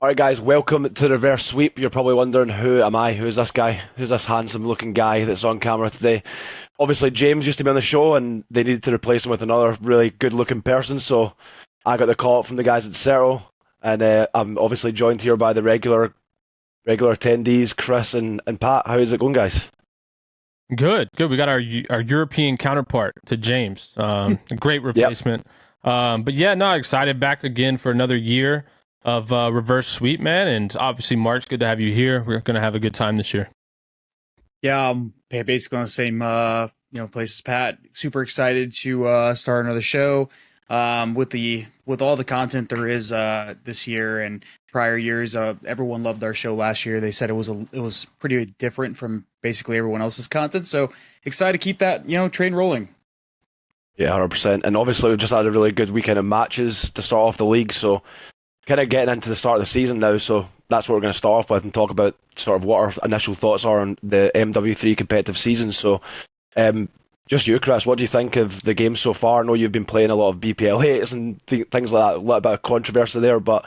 All right, guys, welcome to Reverse Sweep. You're probably wondering, who am I? Who's this guy? Who's this handsome-looking guy that's on camera today? Obviously, James used to be on the show, and they needed to replace him with another really good-looking person, so I got the call from the guys at Settle, and I'm obviously joined here by the regular attendees, Chris and Pat. How's it going, guys? Good. We got our European counterpart to James. A great replacement. But yeah, no, excited back again for another year of Reverse Sweep, man. And obviously, March, good to have you here. We're going to have a good time this year. Yeah, I'm basically on the same place as Pat. Super excited to start another show. With all the content there is this year and prior years, everyone loved our show last year. They said it was pretty different from basically everyone else's content. So excited to keep that train rolling. Yeah, 100%. And obviously, we've just had a really good weekend of matches to start off the league. So kind of getting into the start of the season now. So that's what we're going to start off with and talk about sort of what our initial thoughts are on the MW3 competitive season. So just you, Chris, what do you think of the game so far? I know you've been playing a lot of BPL 8s and things like that, a little bit of controversy there, but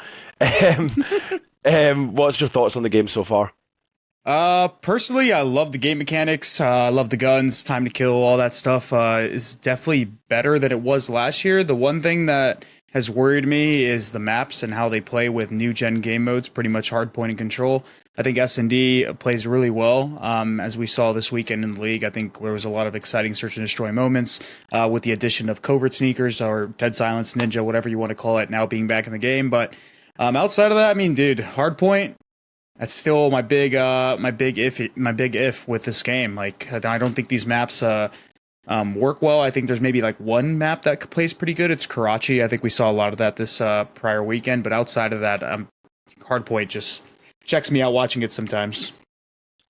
what's your thoughts on the game so far? Personally, I love the game mechanics. I love the guns, time to kill, all that stuff is definitely better than it was last year. The one thing that has worried me is the maps and how they play with new gen game modes, pretty much hard point and control. I think S&D plays really well, as we saw this weekend in the league. I think there was a lot of exciting search and destroy moments with the addition of covert sneakers or dead silence ninja, whatever you want to call it, now being back in the game. But outside of that, I mean, dude, hard point, that's still my big if with this game. Like, I don't think these maps work well. I think there's maybe like one map that plays pretty good. It's Karachi. I think we saw a lot of that this prior weekend. But outside of that, Hardpoint just checks me out watching it sometimes.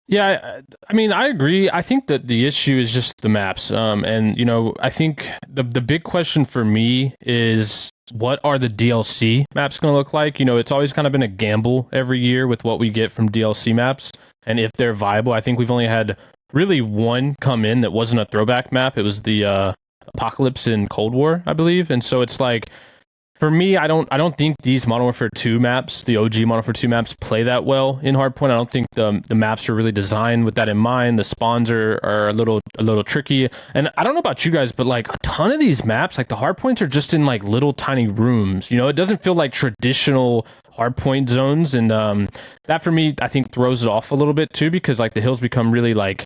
Yeah, I mean, I agree. I think that the issue is just the maps. And, I think the big question for me is, what are the DLC maps going to look like? It's always kind of been a gamble every year with what we get from DLC maps and if they're viable. I think we've only had really one come in that wasn't a throwback map. It was the Apocalypse in Cold War, I believe. And so it's like, for me, I don't think these Modern Warfare 2 maps, the OG Modern Warfare 2 maps, play that well in Hardpoint. I don't think the maps are really designed with that in mind. The spawns are a little tricky. And I don't know about you guys, but like a ton of these maps, like the Hardpoints are just in like little tiny rooms. It doesn't feel like traditional hardpoint zones. And that for me, I think throws it off a little bit too, because like the hills become really like,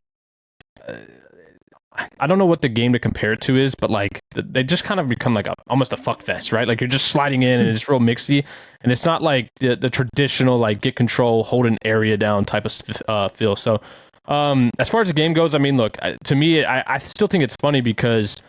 I don't know what the game to compare it to is, but like they just kind of become like almost a fuck fest, right? Like you're just sliding in and it's real mixy, and it's not like the traditional like get control, hold an area down type of feel. So as far as the game goes, I mean, look, to me, I still think it's funny because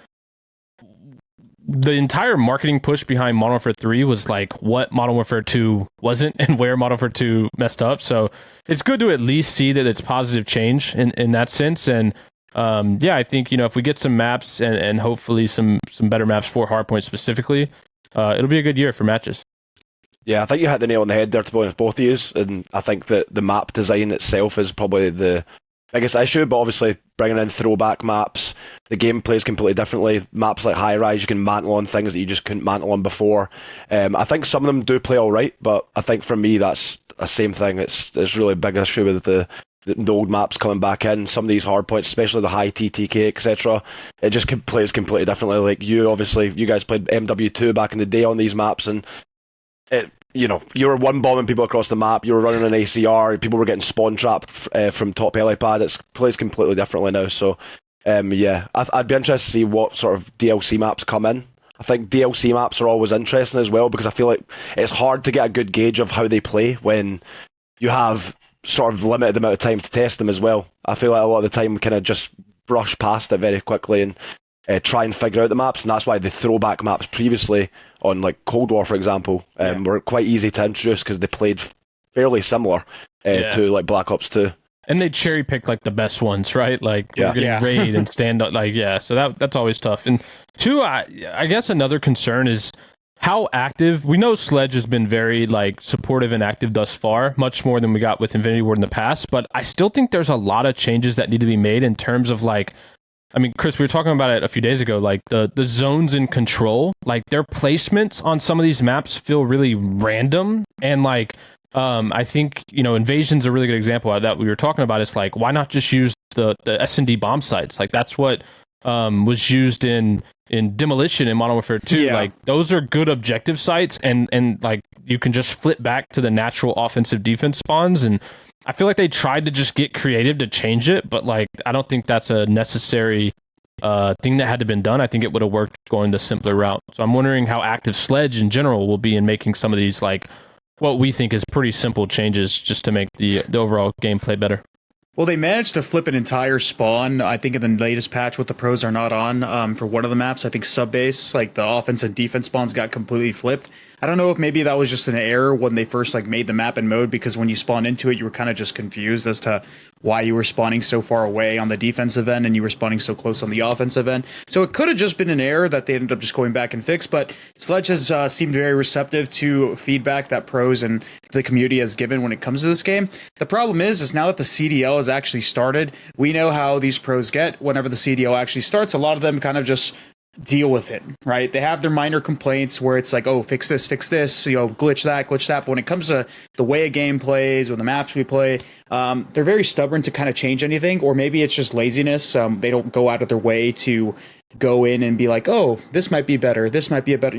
the entire marketing push behind Modern Warfare 3 was like what Modern Warfare 2 wasn't and where Modern Warfare 2 messed up. So it's good to at least see that it's positive change in that sense. And I think, if we get some maps and hopefully some better maps for Hardpoint specifically, it'll be a good year for matches. Yeah, I think you hit the nail on the head there, to be honest, both of you. And I think that the map design itself is probably the biggest issue, but obviously bringing in throwback maps, the game plays completely differently. Maps like High Rise, you can mantle on things that you just couldn't mantle on before. I think some of them do play all right, but I think for me, that's the same thing. It's really a big issue with the old maps coming back in. Some of these hard points, especially the high TTK, etc., it just plays completely differently. Like you guys played MW2 back in the day on these maps, and you were one bombing people across the map. You were running an ACR. People were getting spawn trapped from top helipad. It plays completely differently now. So I'd be interested to see what sort of DLC maps come in. I think DLC maps are always interesting as well, because I feel like it's hard to get a good gauge of how they play when you have sort of limited amount of time to test them as well. I feel like a lot of the time we kind of just brush past it very quickly and try and figure out the maps, and that's why the throwback maps previously on like Cold War, for example, were quite easy to introduce because they played fairly similar to like Black Ops 2. And they cherry pick like the best ones, right? Like you're getting raid and stand up, so that's always tough. And two, I guess another concern is how active. We know Sledge has been very like supportive and active thus far, much more than we got with Infinity Ward in the past, but I still think there's a lot of changes that need to be made in terms of like, I mean, Chris, we were talking about it a few days ago, like the zones in control, like their placements on some of these maps feel really random, and like I think, Invasion's a really good example of that we were talking about. It's like, why not just use the S&D bomb sites? Like, that's what was used in Demolition in Modern Warfare 2. Yeah. Like, those are good objective sites, and like, you can just flip back to the natural offensive defense spawns. And I feel like they tried to just get creative to change it, but like, I don't think that's a necessary thing that had to been done. I think it would have worked going the simpler route. So I'm wondering how active Sledge in general will be in making some of these, like, what we think is pretty simple changes just to make the overall gameplay better. Well, they managed to flip an entire spawn, I think, in the latest patch what the pros are not on for one of the maps. I think Subbase, like the offense and defense spawns got completely flipped. I don't know if maybe that was just an error when they first like made the map in mode, because when you spawned into it, you were kind of just confused as to why you were spawning so far away on the defensive end and you were spawning so close on the offensive end. So it could have just been an error that they ended up just going back and fixed, but Sledge has seemed very receptive to feedback that pros and the community has given when it comes to this game. The problem is now that the CDL has actually started, we know how these pros get whenever the CDL actually starts. A lot of them kind of just deal with it, right? They have their minor complaints where it's like, oh, fix this, glitch that. But when it comes to the way a game plays or the maps we play, they're very stubborn to kind of change anything, or maybe it's just laziness. They don't go out of their way to go in and be like, oh, this might be better. This might be a better,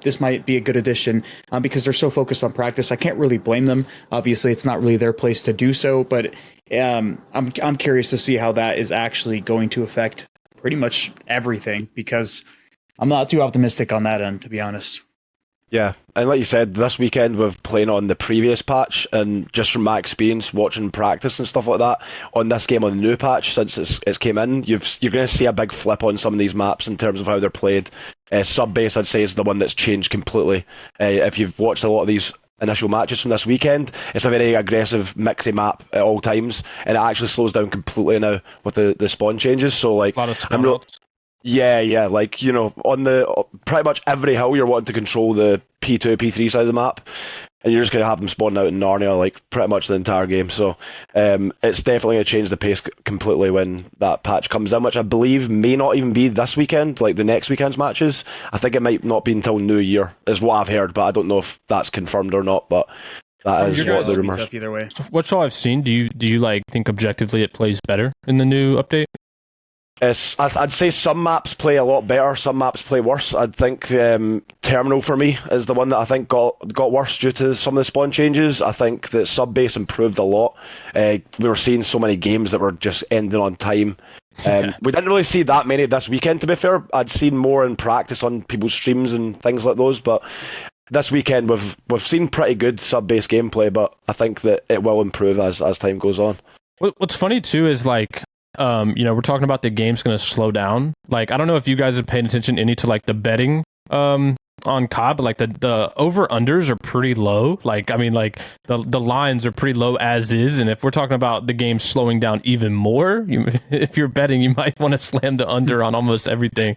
this might be a good addition, because they're so focused on practice. I can't really blame them. Obviously, it's not really their place to do so, but I'm curious to see how that is actually going to affect pretty much everything, because I'm not too optimistic on that end, to be honest. Yeah, and like you said, this weekend we're playing on the previous patch, and just from my experience watching practice and stuff like that, on this game on the new patch, since it's came in, you're going to see a big flip on some of these maps in terms of how they're played. Subbase, I'd say, is the one that's changed completely. If you've watched a lot of these initial matches from this weekend, it's a very aggressive, mixy map at all times, and it actually slows down completely now with the spawn changes. So like, A lot of spawn yeah, like, on the pretty much every hill you're wanting to control the P2, P3 side of the map, and you're just going to have them spawn out in Narnia like pretty much the entire game. So it's definitely going to change the pace completely when that patch comes in, which I believe may not even be this weekend, like the next weekend's matches. I think it might not be until New Year, is what I've heard, but I don't know if that's confirmed or not, but that is what the rumors. Either way. What all I've seen, do you like think objectively it plays better in the new update? I'd say some maps play a lot better, some maps play worse. I'd think Terminal for me is the one that I think got worse due to some of the spawn changes. I think that Subbase improved a lot. We were seeing so many games that were just ending on time. We didn't really see that many this weekend, to be fair. I'd seen more in practice on people's streams and things like those, but this weekend we've seen pretty good Subbase gameplay, but I think that it will improve as time goes on. What's funny too is like, we're talking about the game's going to slow down. Like, I don't know if you guys have paid attention any to like the betting on COD, but like the over-unders are pretty low. Like, I mean, like the lines are pretty low as is. And if we're talking about the game slowing down even more, if you're betting, you might want to slam the under on almost everything.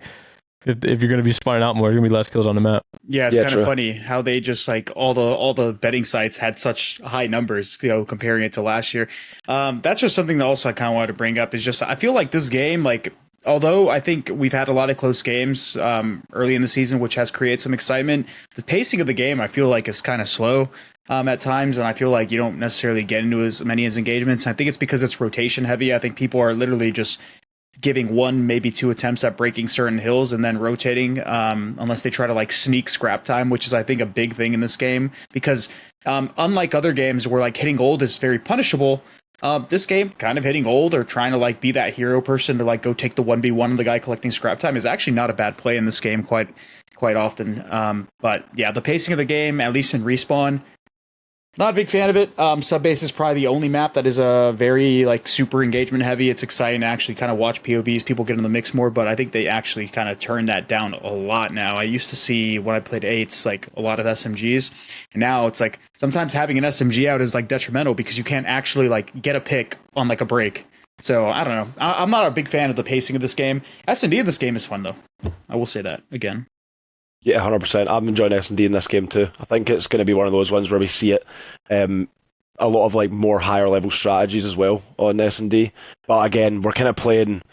If you're going to be spawning out more, you're going to be less kills on the map. Yeah, it's kind of funny how they just like all the betting sites had such high numbers, comparing it to last year. That's just something that also I kind of wanted to bring up, is just I feel like this game, like, although I think we've had a lot of close games early in the season, which has created some excitement, the pacing of the game I feel like is kind of slow at times, and I feel like you don't necessarily get into as many engagements. I think it's because it's rotation heavy. I think people are literally just giving one, maybe two attempts at breaking certain hills and then rotating, unless they try to like sneak scrap time, which is I think a big thing in this game, because unlike other games where like hitting gold is very punishable, this game kind of hitting gold or trying to like be that hero person to like go take the 1v1 of the guy collecting scrap time is actually not a bad play in this game quite often. But yeah, the pacing of the game, at least in Respawn, not a big fan of it. Subbase is probably the only map that is very like super engagement heavy. It's exciting to actually kind of watch POVs, people get in the mix more, but I think they actually kind of turned that down a lot now. I used to see when I played 8s like a lot of SMGs, and now it's like sometimes having an SMG out is like detrimental because you can't actually like get a pick on like a break. So I don't know. I'm not a big fan of the pacing of this game. S&D in this game is fun though. I will say that again. Yeah, 100%. I'm enjoying S&D in this game too. I think it's going to be one of those ones where we see it, a lot of like more higher level strategies as well on S&D. But again, we're kind of playing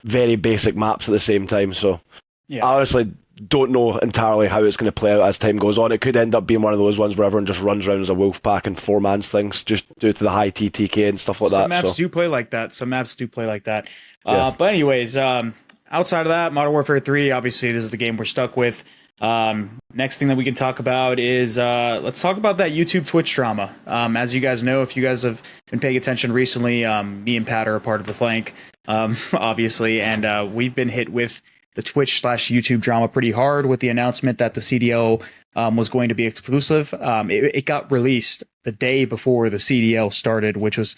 very basic maps at the same time. So yeah. I honestly don't know entirely how it's going to play out as time goes on. It could end up being one of those ones where everyone just runs around as a wolf pack and four-mans things, just due to the high TTK and stuff like that. Some maps do play like that. But anyways, outside of that, Modern Warfare 3, obviously this is the game we're stuck with. Next thing that we can talk about is let's talk about that YouTube Twitch drama. As you guys know, if you guys have been paying attention recently, me and Pat are a part of the flank, obviously, and we've been hit with the Twitch/YouTube drama pretty hard with the announcement that the CDL was going to be exclusive. It got released the day before the CDL started, which was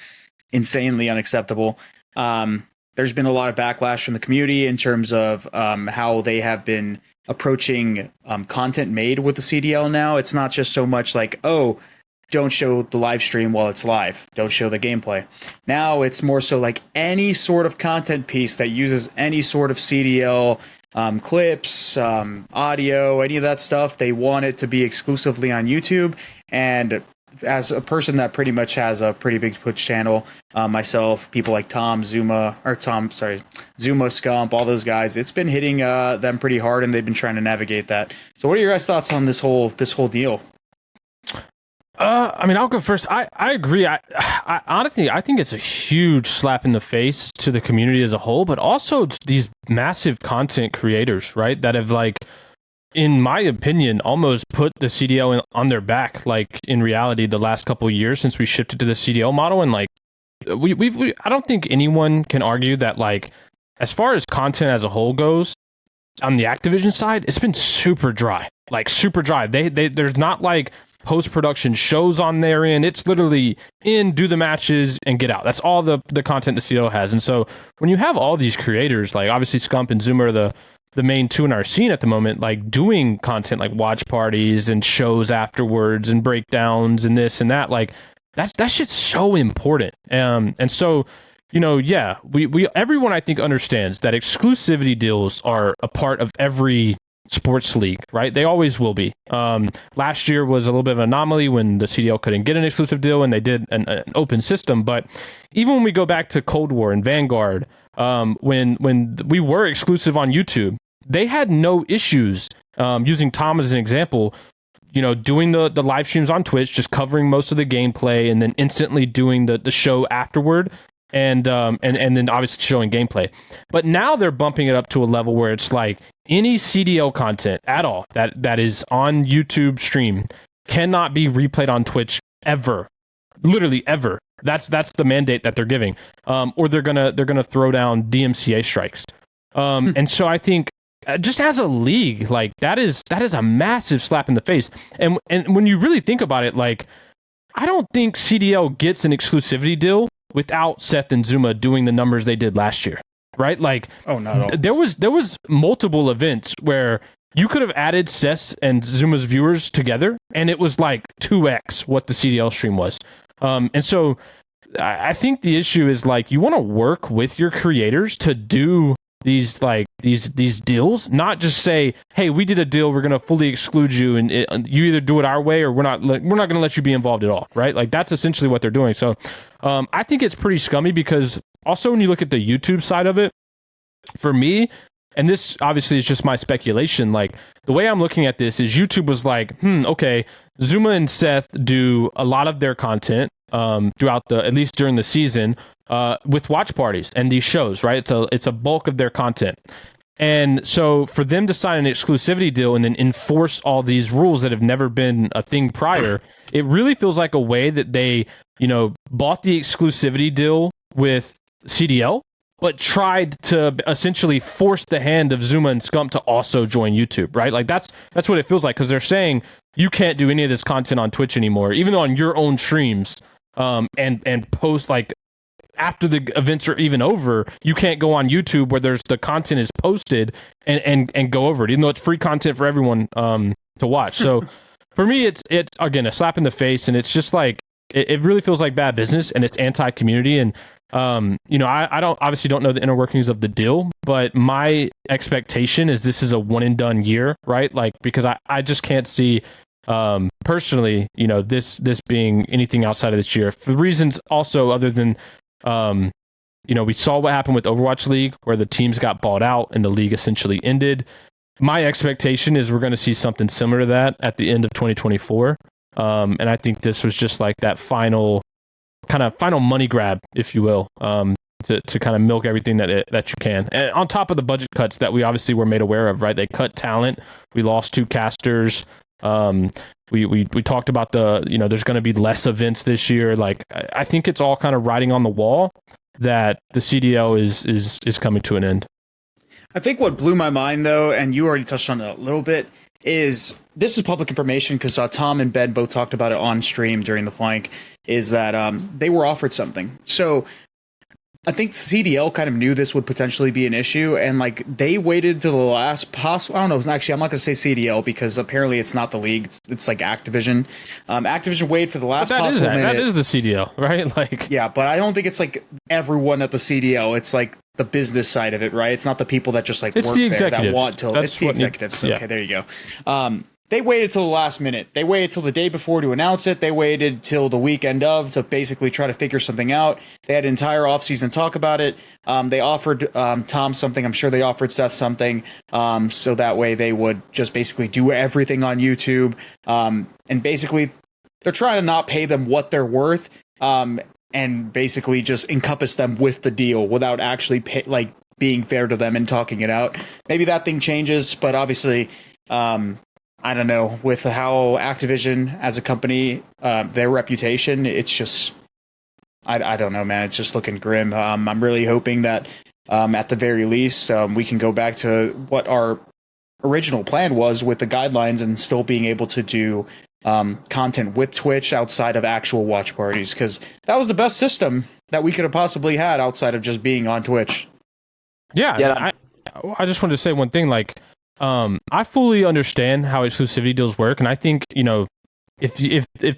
insanely unacceptable. There's been a lot of backlash from the community in terms of how they have been approaching content made with the CDL now. It's not just so much like, oh, don't show the live stream while it's live. Don't show the gameplay. Now it's more so like any sort of content piece that uses any sort of CDL clips, audio, any of that stuff. They want it to be exclusively on YouTube. And as a person that pretty much has a pretty big Twitch channel, myself, people like Zoomaa, Scump, all those guys, it's been hitting them pretty hard, and they've been trying to navigate that. So what are your guys' thoughts on this whole deal? I mean, I'll go first. I agree. I honestly, I think it's a huge slap in the face to the community as a whole, but also these massive content creators, right? That have, like, in my opinion, almost put the CDL on their back. Like, in reality, the last couple of years since we shifted to the CDL model, and like, I don't think anyone can argue that, like, as far as content as a whole goes, on the Activision side, it's been super dry. Like, super dry. There's not like post-production shows on their end. It's literally do the matches and get out. That's all the content the CDL has. And so when you have all these creators, like obviously Scump and Zoomaa are the main two in our scene at the moment, like doing content like watch parties and shows afterwards and breakdowns and this and that, like that shit's so important. And so, you know, yeah, we everyone I think understands that exclusivity deals are a part of every sports league, right? They always will be. Last year was a little bit of an anomaly when the CDL couldn't get an exclusive deal and they did an open system. But even when we go back to Cold War and Vanguard, when we were exclusive on YouTube, they had no issues, using Tom as an example, you know, doing the live streams on Twitch, just covering most of the gameplay and then instantly doing the show afterward. And then obviously showing gameplay. But now they're bumping it up to a level where it's like any CDL content at all that is on YouTube stream cannot be replayed on Twitch ever. Literally ever. That's the mandate that they're giving. Or they're gonna throw down DMCA strikes. And so I think just as a league, like that is a massive slap in the face. And when you really think about it, like I don't think CDL gets an exclusivity deal without Seth and Zoomaa doing the numbers they did last year, right? Like, oh, not at all. There was multiple events where you could have added Seth and Zoomaa's viewers together, and it was like 2x what the CDL stream was. And so I think the issue is like you want to work with your creators to do these deals, not just say, hey, we did a deal, we're going to fully exclude you, and you either do it our way or we're not going to let you be involved at all, right? Like that's essentially what they're doing. So I think it's pretty scummy because also when you look at the YouTube side of it, for me, and this obviously is just my speculation, like the way I'm looking at this is YouTube was like, okay, Zoomaa and Seth do a lot of their content throughout at least during the season, with watch parties and these shows, right? It's a bulk of their content. And so for them to sign an exclusivity deal and then enforce all these rules that have never been a thing prior, it really feels like a way that they, you know, bought the exclusivity deal with CDL, but tried to essentially force the hand of Zoomaa and Scump to also join YouTube, right? Like that's what it feels like, because they're saying you can't do any of this content on Twitch anymore, even though on your own streams, and post like after the events are even over, you can't go on YouTube where the content is posted and go over it, even though it's free content for everyone to watch. So for me, it's again a slap in the face, and it's just like it really feels like bad business, and it's anti-community. And you know, I don't know the inner workings of the deal, but my expectation is this is a one and done year, right? Like because I just can't see personally, you know, this being anything outside of this year for reasons also other than you know, we saw what happened with Overwatch League where the teams got bought out and the league essentially ended. my expectation is we're going to see something similar to that at the end of 2024. And I think this was just like that final money grab, if you will, to kind of milk everything that you can. And on top of the budget cuts that we obviously were made aware of, right? They cut talent. We lost 2 casters. We talked about there's going to be less events this year. Like, I think it's all kind of writing on the wall that the CDL is coming to an end. I think what blew my mind, though, and you already touched on it a little bit, is this is public information because Tom and Ben both talked about it on stream during the flank, is that they were offered something. So I think CDL kind of knew this would potentially be an issue, and like they waited to the last possible. I don't know. Actually, I'm not going to say CDL because apparently it's not the league. It's like Activision. Activision waited for the last possible minute. That is the CDL, right? Like, yeah, but I don't think it's like everyone at the CDL. It's like the business side of it, right? It's not the people that just like work there that want to. It's the executives. Okay, there you go. They waited till the last minute. They waited till the day before to announce it. They waited till the weekend of to basically try to figure something out. They had an entire offseason talk about it. They offered Tom something. I'm sure they offered Seth something. So that way they would just basically do everything on YouTube. And basically they're trying to not pay them what they're worth. And basically just encompass them with the deal without actually being fair to them and talking it out. Maybe that thing changes, but obviously, I don't know, with how Activision as a company, their reputation, it's just, I don't know, man. It's just looking grim. I'm really hoping that at the very least, we can go back to what our original plan was with the guidelines and still being able to do content with Twitch outside of actual watch parties, because that was the best system that we could have possibly had outside of just being on Twitch. Yeah. I just wanted to say one thing, like, I fully understand how exclusivity deals work, and I think, if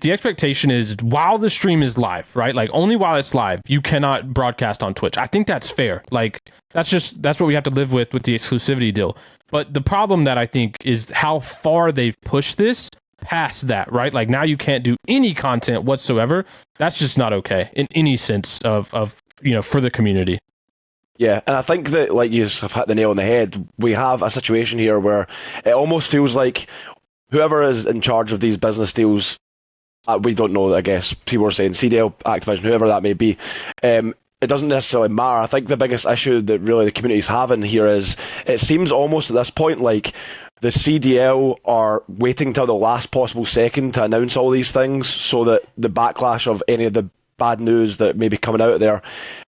the expectation is while the stream is live, right? Like only while it's live, you cannot broadcast on Twitch. I think that's fair. Like that's what we have to live with the exclusivity deal. But the problem that I think is how far they've pushed this past that, right? Like now you can't do any content whatsoever. That's just not okay in any sense of for the community. Yeah, and I think that, like you have hit the nail on the head, we have a situation here where it almost feels like whoever is in charge of these business deals, we don't know, I guess, people are saying CDL, Activision, whoever that may be, it doesn't necessarily matter. I think the biggest issue that really the community's having here is it seems almost at this point like the CDL are waiting till the last possible second to announce all these things so that the backlash of any of the bad news that may be coming out there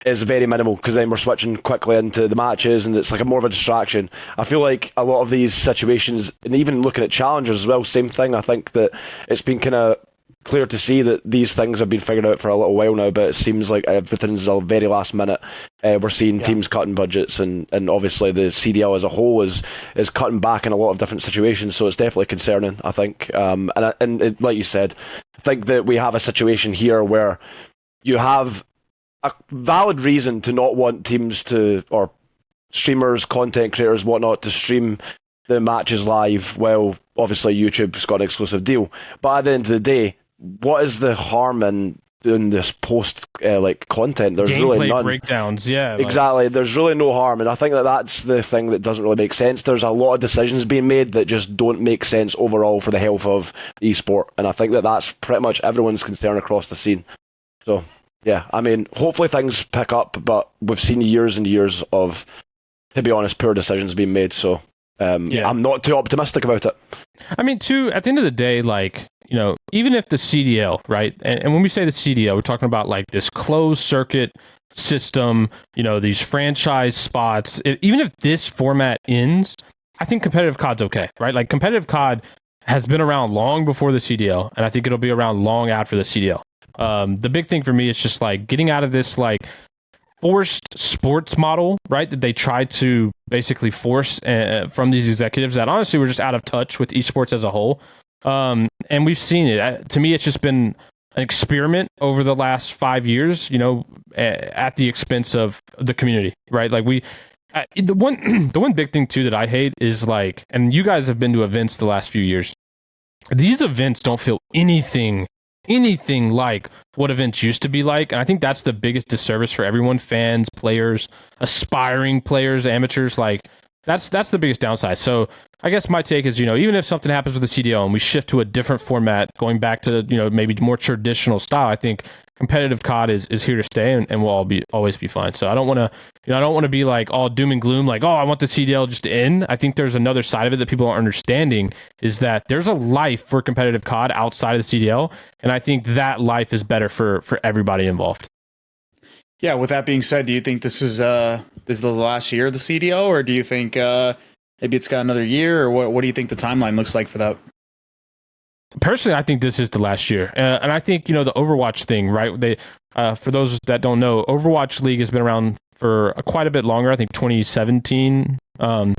is very minimal, because then we're switching quickly into the matches and it's like a more of a distraction. I feel like a lot of these situations, and even looking at challengers as well, same thing. I think that it's been kind of clear to see that these things have been figured out for a little while now, but it seems like everything's a very last minute. We're seeing teams cutting budgets, and obviously the CDL as a whole is cutting back in a lot of different situations, so it's definitely concerning, I think. And like you said, I think that we have a situation here where you have a valid reason to not want teams to, or streamers, content creators, whatnot, to stream the matches live. Well, obviously YouTube's got an exclusive deal, but at the end of the day, what is the harm in doing this post content? There's gameplay really none. Breakdowns, yeah, exactly. There's really no harm, and I think that that's the thing that doesn't really make sense. There's a lot of decisions being made that just don't make sense overall for the health of esport, and I think that that's pretty much everyone's concern across the scene. So yeah, I mean, hopefully things pick up, but we've seen years and years of, to be honest, poor decisions being made. So I'm not too optimistic about it. I mean, too, at the end of the day, like, even if the CDL, right? And when we say the CDL, we're talking about like this closed circuit system, these franchise spots. Even if this format ends, I think competitive COD's okay, right? Like competitive COD has been around long before the CDL, and I think it'll be around long after the CDL. The big thing for me is just like getting out of this like forced sports model, right? That they tried to basically force from these executives that honestly were just out of touch with esports as a whole. And we've seen it. To me, it's just been an experiment over the last 5 years, at the expense of the community, right? Like the one big thing too that I hate is like, and you guys have been to events the last few years. These events don't feel anything like what events used to be like, and I think that's the biggest disservice for everyone: fans, players, aspiring players, amateurs. Like that's the biggest downside. So I guess my take is, even if something happens with the CDL and we shift to a different format, going back to, maybe more traditional style, I think competitive COD is here to stay and will always be fine. So I don't want to, I don't want to be like all doom and gloom, like, oh, I want the CDL just to end. I think there's another side of it that people aren't understanding, is that there's a life for competitive COD outside of the CDL. And I think that life is better for everybody involved. Yeah, with that being said, do you think this is the last year of the CDL, or do you think maybe it's got another year, or what do you think the timeline looks like for that? Personally, I think this is the last year. And I think, the Overwatch thing, right? They, for those that don't know, Overwatch League has been around for quite a bit longer, I think 2017. And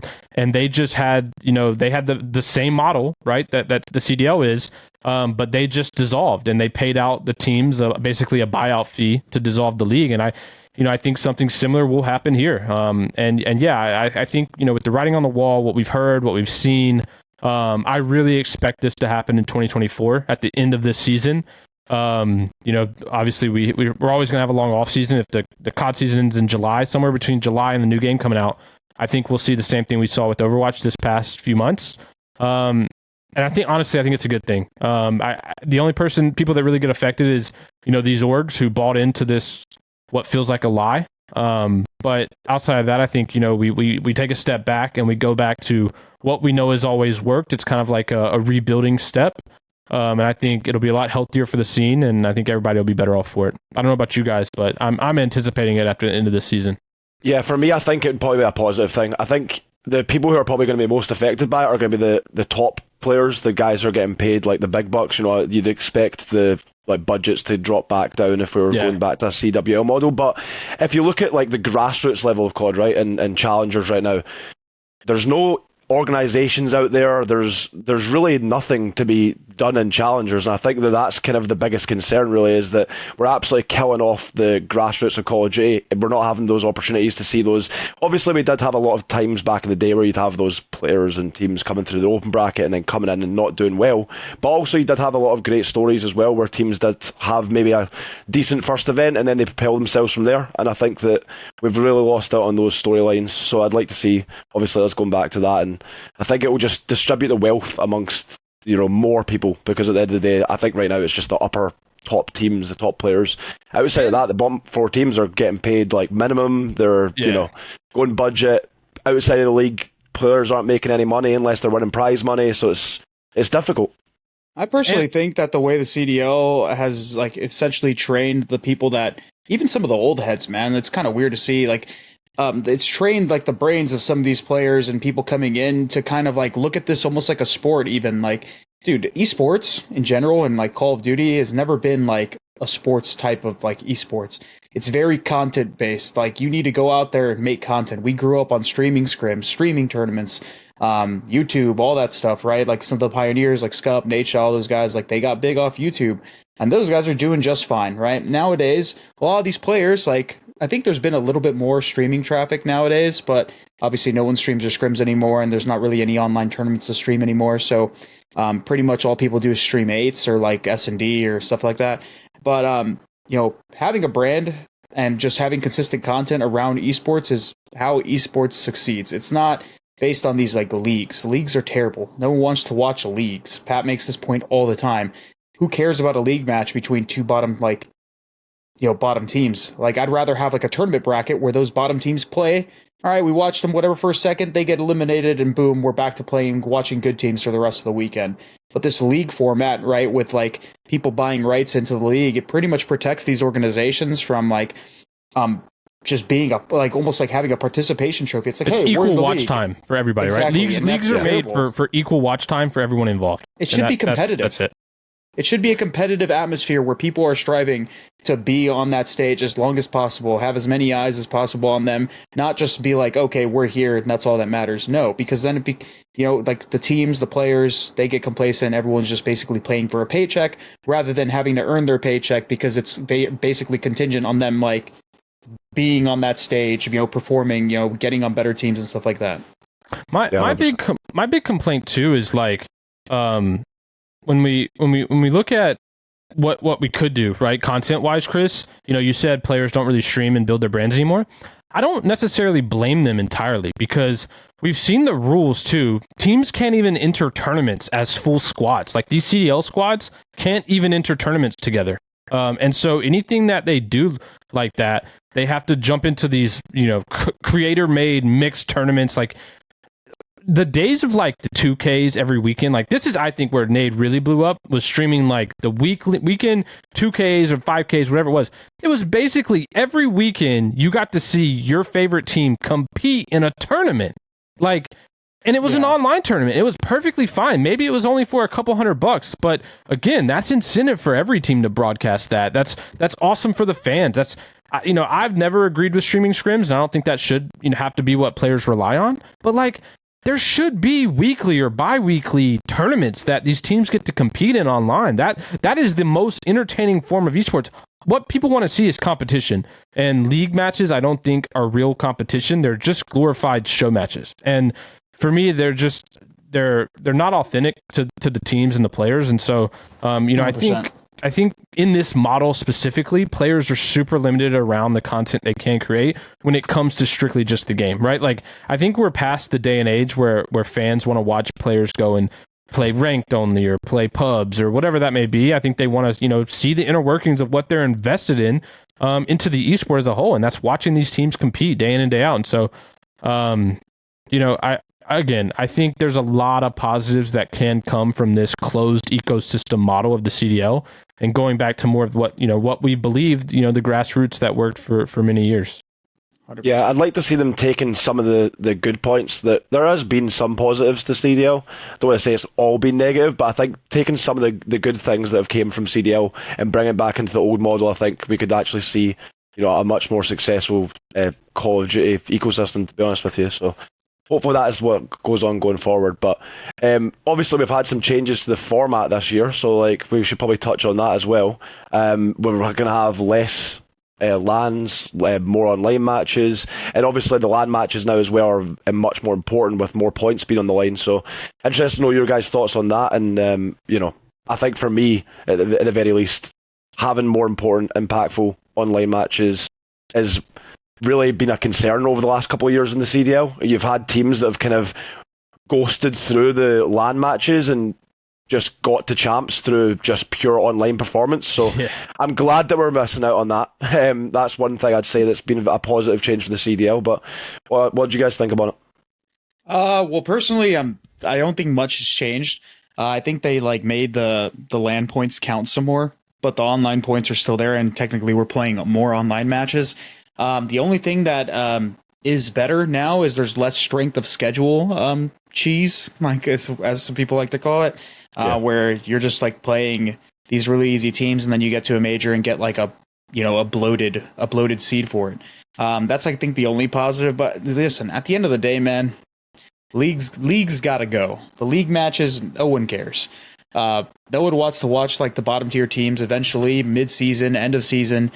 they just had, they had the same model, right? That the CDL is, but they just dissolved and they paid out the teams basically a buyout fee to dissolve the league. And I think something similar will happen here. I think, with the writing on the wall, what we've heard, what we've seen, I really expect this to happen in 2024 at the end of this season. Obviously we're always going to have a long off season. If the COD season's in July, somewhere between July and the new game coming out, I think we'll see the same thing we saw with Overwatch this past few months. And I think, honestly, it's a good thing. The only people that really get affected is, these orgs who bought into this, what feels like a lie. But outside of that, I think, we take a step back and we go back to what we know has always worked. It's kind of like a rebuilding step. And I think it'll be a lot healthier for the scene, and I think everybody will be better off for it. I don't know about you guys, but I'm anticipating it after the end of this season. Yeah, for me, I think it'd probably be a positive thing. I think the people who are probably going to be most affected by it are going to be the top players, the guys who are getting paid like the big bucks. You'd expect the budgets to drop back down if we were going back to a CWL model. But if you look at like the grassroots level of COD, right, and challengers right now, there's no organizations out there. There's really nothing to be done in challengers, and I think that's kind of the biggest concern. Really, is that we're absolutely killing off the grassroots of Call of Duty. We're not having those opportunities to see those. Obviously, we did have a lot of times back in the day where you'd have those players and teams coming through the open bracket and then coming in and not doing well. But also, you did have a lot of great stories as well, where teams did have maybe a decent first event and then they propel themselves from there. And I think that we've really lost out on those storylines. So I'd like to see, obviously, us going back to that, and I think it will just distribute the wealth amongst more people, because at the end of the day, I think right now it's just the upper top teams, the top players. Outside of that, the bottom 4 teams are getting paid like minimum. They're going budget. Outside of the league, players aren't making any money unless they're winning prize money, so it's difficult. I personally think that the way the CDL has like essentially trained the people that, even some of the old heads, man, it's kind of weird to see, like, it's trained like the brains of some of these players and people coming in to kind of like look at this almost like a sport. Even like, dude, esports in general and like Call of Duty has never been like a sports type of like esports. It's very content based. Like, you need to go out there and make content. We grew up on streaming scrims, streaming tournaments, YouTube, all that stuff, right? Like some of the pioneers like Scump, Nate, all those guys, like they got big off YouTube, and those guys are doing just fine, right? Nowadays, a lot of these players, like, I think there's been a little bit more streaming traffic nowadays, but obviously no one streams or scrims anymore, and there's not really any online tournaments to stream anymore. So pretty much all people do is stream 8s or like S&D or stuff like that. But, having a brand and just having consistent content around esports is how esports succeeds. It's not based on these like leagues. Leagues are terrible. No one wants to watch leagues. Pat makes this point all the time. Who cares about a league match between two bottom teams? Like, I'd rather have like a tournament bracket where those bottom teams play. All right, we watched them whatever first second, they get eliminated, and boom, we're back to watching good teams for the rest of the weekend. But this league format, right, with like people buying rights into the league, it pretty much protects these organizations from like just being almost like having a participation trophy. It's like, it's hey, equal we're watch league. time for everybody, Exactly. right? Leagues are made for equal watch time for everyone involved. It should be competitive. That's it. It should be a competitive atmosphere where people are striving to be on that stage as long as possible, have as many eyes as possible on them, not just be like, okay, we're here and that's all that matters. No, because then like the teams, the players, they get complacent. Everyone's just basically playing for a paycheck rather than having to earn their paycheck, because it's basically contingent on them like being on that stage, performing, getting on better teams and stuff like that. My big complaint too is like, when we look at what we could do, right, content wise, Chris, you said players don't really stream and build their brands anymore. I don't necessarily blame them entirely, because we've seen the rules too. Teams can't even enter tournaments as full squads. Like these CDL squads can't even enter tournaments together. And so anything that they do like that, they have to jump into these, creator-made mixed tournaments. Like the days of like the 2Ks every weekend, like this is, I think, where Nade really blew up, was streaming like the weekend 2Ks or 5Ks, whatever it was. It was basically every weekend you got to see your favorite team compete in a tournament. Like, and it was an online tournament. It was perfectly fine. Maybe it was only for a couple $100, but again, that's incentive for every team to broadcast that. That's awesome for the fans. That's, I've never agreed with streaming scrims, and I don't think that should have to be what players rely on. But like, there should be weekly or bi-weekly tournaments that these teams get to compete in online. That is the most entertaining form of esports. What people want to see is competition, and league matches I don't think are real competition. They're just glorified show matches. And for me, they're not authentic to the teams and the players. And so, I think in this model specifically, players are super limited around the content they can create when it comes to strictly just the game, right? Like, I think we're past the day and age where fans want to watch players go and play ranked only or play pubs or whatever that may be. I think they want to, see the inner workings of what they're invested in into the esport as a whole. And that's watching these teams compete day in and day out. And so, I think there's a lot of positives that can come from this closed ecosystem model of the CDL, and going back to more of what we believed, the grassroots that worked for many years. 100%. Yeah, I'd like to see them taking some of the good points. That there has been some positives to CDL. I don't want to say it's all been negative, but I think taking some of the good things that have came from CDL and bringing it back into the old model, I think we could actually see a much more successful Call of Duty ecosystem, to be honest with you. So hopefully that is what goes on going forward. But obviously we've had some changes to the format this year, so like we should probably touch on that as well. We're going to have less LANs, more online matches, and obviously the LAN matches now as well are much more important with more points being on the line. So interested to know your guys' thoughts on that. And I think for me, at the very least, having more important, impactful online matches is really been a concern over the last couple of years in the CDL. You've had teams that have kind of ghosted through the LAN matches and just got to champs through just pure online performance. So I'm glad that we're missing out on that. That's one thing I'd say that's been a positive change for the CDL. But what do you guys think about it? Well, personally, I don't think much has changed. I think they made the LAN points count some more, but the online points are still there, and technically we're playing more online matches. The only thing that is better now is there's less strength of schedule cheese, like as some people like to call it, where you're just playing these really easy teams, and then you get to a major and get a bloated seed for it. That's I think the only positive. But listen, at the end of the day, man, leagues gotta go. The league matches, no one cares. No one wants to watch the bottom tier teams eventually mid-season, end of season.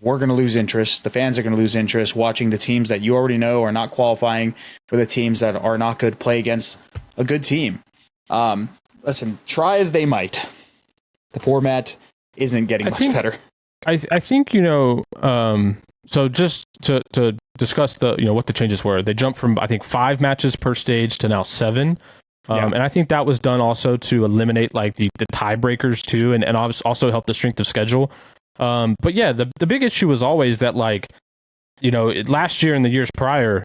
We're going to lose interest. The fans are going to lose interest watching the teams that you already know are not qualifying for the teams that are not good play against a good team. Listen, try as they might, the format isn't getting much better. I think, so just to discuss what the changes were, they jumped from, I think, 5 matches per stage to now 7. And I think that was done also to eliminate the tiebreakers too, and also help the strength of schedule. But yeah, the big issue was always that last year and the years prior,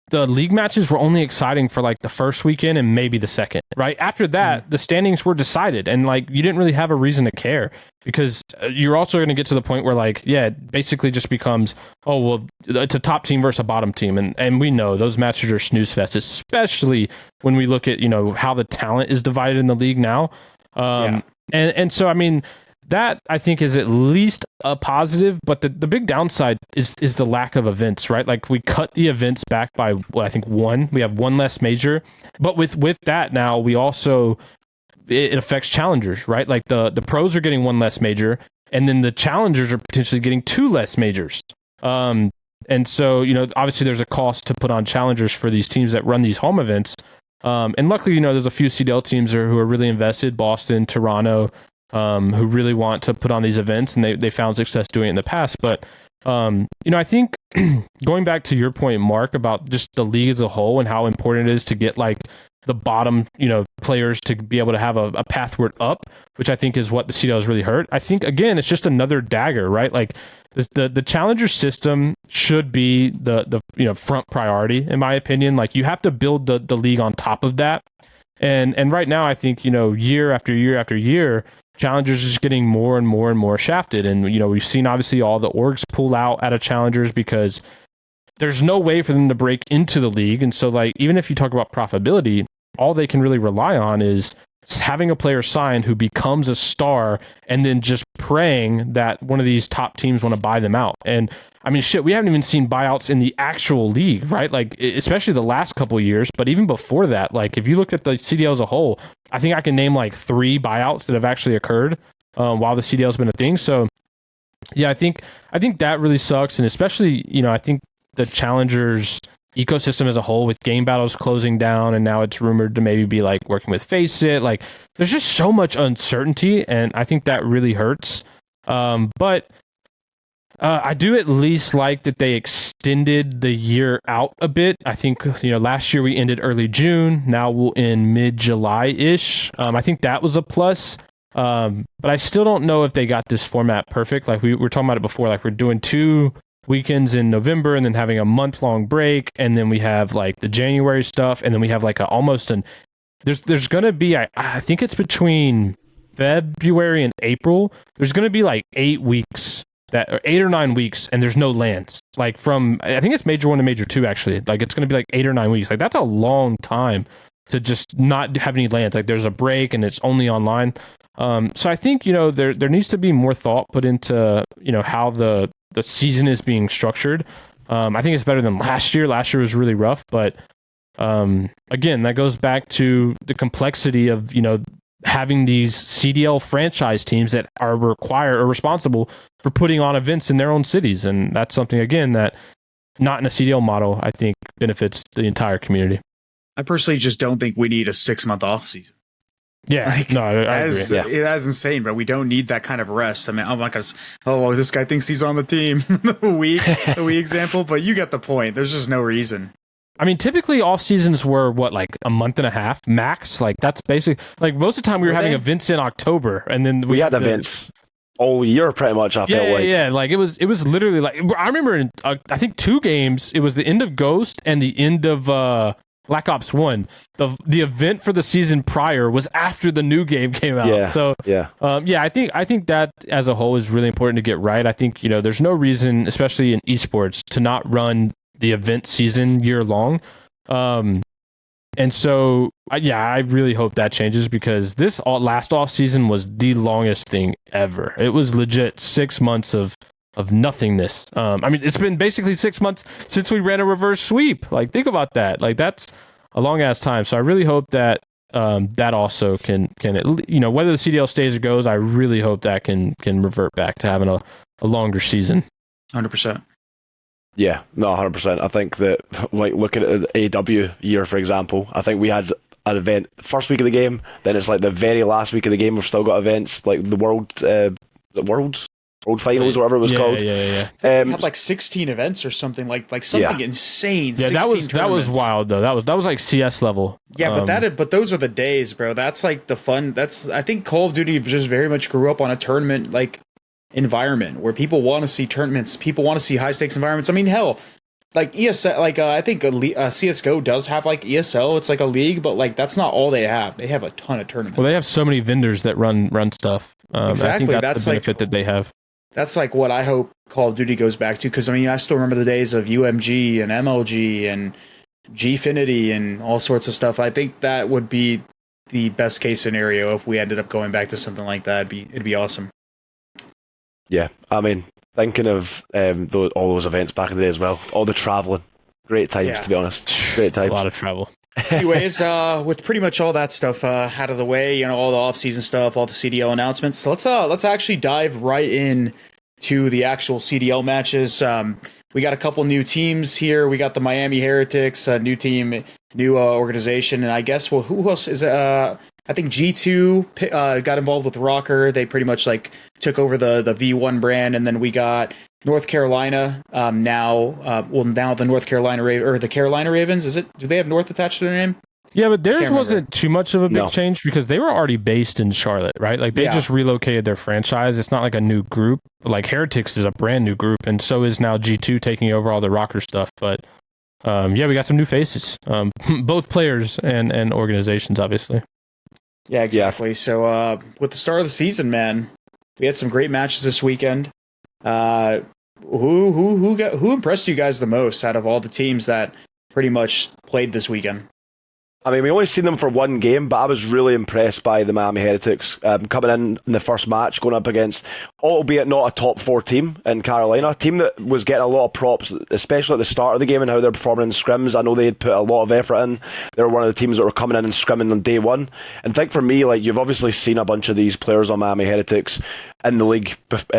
the league matches were only exciting for the first weekend and maybe the second, right? After that, the standings were decided, and you didn't really have a reason to care, because you're also going to get to the point where it basically just becomes, oh, well, it's a top team versus a bottom team. And we know those matches are snooze fest, especially when we look at, how the talent is divided in the league now. And so, I mean, that I think is at least a positive, but the big downside is the lack of events, right? We cut the events back by I think 1. We have 1 less major, but with that now we also, it affects challengers, right? The pros are getting 1 less major, and then the challengers are potentially getting 2 less majors. And so obviously there's a cost to put on challengers for these teams that run these home events. And luckily there's a few CDL teams who are really invested, Boston, Toronto, who really want to put on these events, and they found success doing it in the past. But I think going back to your point, Mark, about just the league as a whole and how important it is to get like the bottom, players to be able to have a pathward up, which I think is what the CDL has really hurt. I think, again, it's just another dagger, right? Like the challenger system should be the front priority, in my opinion. Like you have to build the league on top of that. And right now, I think, year after year after year, challengers is getting more and more and more shafted. And, we've seen obviously all the orgs pull out of challengers because there's no way for them to break into the league. And so, like, even if you talk about profitability, all they can really rely on is having a player sign who becomes a star and then just praying that one of these top teams want to buy them out. And I mean, shit, we haven't even seen buyouts in the actual league, right? Like, especially the last couple of years, but even before that, like, if you look at the CDL as a whole, I think I can name like 3 buyouts that have actually occurred while the CDL has been a thing. So, yeah, I think that really sucks. And especially, I think the challengers ecosystem as a whole, with game battles closing down, and now it's rumored to maybe be like working with FaZe. Like, there's just so much uncertainty, and I think that really hurts. But I do at least like that they extended the year out a bit. I think, last year we ended early June. Now we'll end mid-July-ish. I think that was a plus. But I still don't know if they got this format perfect. Like we were talking about it before, like we're doing 2 weekends in November and then having a month-long break. And then we have like the January stuff. And then we have like there's going to be, I think it's between February and April. There's going to be like 8 weeks. Or 8 or 9 weeks, and there's no lands. Like from, I think it's Major 1 to Major 2, actually. Like it's going to be like 8 or 9 weeks. Like that's a long time to just not have any lands. Like there's a break and it's only online. So I think, there needs to be more thought put into, how the season is being structured. I think it's better than last year. Last year was really rough, but again, that goes back to the complexity of, having these CDL franchise teams that are responsible for putting on events in their own cities. And that's something, again, that not in a CDL model, I think benefits the entire community. I personally just don't think we need a 6-month off season. Yeah, like, no, I agree. That's insane, but we don't need that kind of rest. I mean, I'm not gonna, this guy thinks he's on the team, the Wii example, but you get the point. There's just no reason. I mean, typically off seasons were like a month and a half max. Like that's basically like most of the time we were having events in October, and then we had events all year pretty much. I felt like like it was literally like I remember in I think 2 games. It was the end of Ghost and the end of Black Ops 1. The event for the season prior was after the new game came out. Yeah. So I think that as a whole is really important to get right. I think there's no reason, especially in esports, to not run the event season year long. And so, I really hope that changes, because this last off season was the longest thing ever. It was legit 6 months of nothingness. I mean, it's been basically 6 months since we ran a reverse sweep. Like, think about that. Like, that's a long ass time. So I really hope that that also can whether the CDL stays or goes, I really hope that can revert back to having a longer season. 100%. Yeah, no, 100%. I think that, like, looking at the AW year, for example, I think we had an event the first week of the game, then it's like the very last week of the game, we've still got events, like the World Finals, or whatever it was called. Yeah. We had like 16 events or something, like something insane. Yeah, that was wild though. That was like CS level. Yeah, but those are the days, bro. That's like the fun. I think Call of Duty just very much grew up on a tournament like environment where people want to see tournaments, people want to see high stakes environments. I mean, hell, like ESL, like I think CS:GO does have like ESL. It's like a league, but like that's not all they have. They have a ton of tournaments. Well, they have so many vendors that run stuff. Exactly, I think that's the benefit that they have. That's like what I hope Call of Duty goes back to, because I mean, I still remember the days of UMG and MLG and Gfinity and all sorts of stuff. I think that would be the best case scenario if we ended up going back to something like that. It'd be awesome. Yeah, I mean, thinking of all those events back in the day as well, all the traveling, great times, to be honest. Great times. A lot of travel. Anyways, with pretty much all that stuff out of the way, all the off-season stuff, all the CDL announcements, let's actually dive right in to the actual CDL matches. We got a couple new teams here. We got the Miami Heretics, a new team, new organization, and I guess, well, who else is I think G2 got involved with Rocker. They pretty much like took over the V1 brand, and then we got North Carolina, now the North Carolina or the Carolina Ravens, is it? Do they have North attached to their name? Yeah, but theirs wasn't too much of a big change because they were already based in Charlotte, right? Like they just relocated their franchise. It's not like a new group. Like Heretics is a brand new group, and so is now G2 taking over all the rocker stuff. But we got some new faces, both players and organizations, obviously. Yeah, exactly. So with the start of the season, man, we had some great matches this weekend. Who impressed you guys the most out of all the teams that pretty much played this weekend? I mean, we only seen them for one game, but I was really impressed by the Miami Heretics coming in the first match, going up against, albeit not a top 4 team in Carolina, a team that was getting a lot of props, especially at the start of the game and how they're performing in scrims. I know they had put a lot of effort in. They were one of the teams that were coming in and scrimming on day one. And I think for me, like, you've obviously seen a bunch of these players on Miami Heretics in the league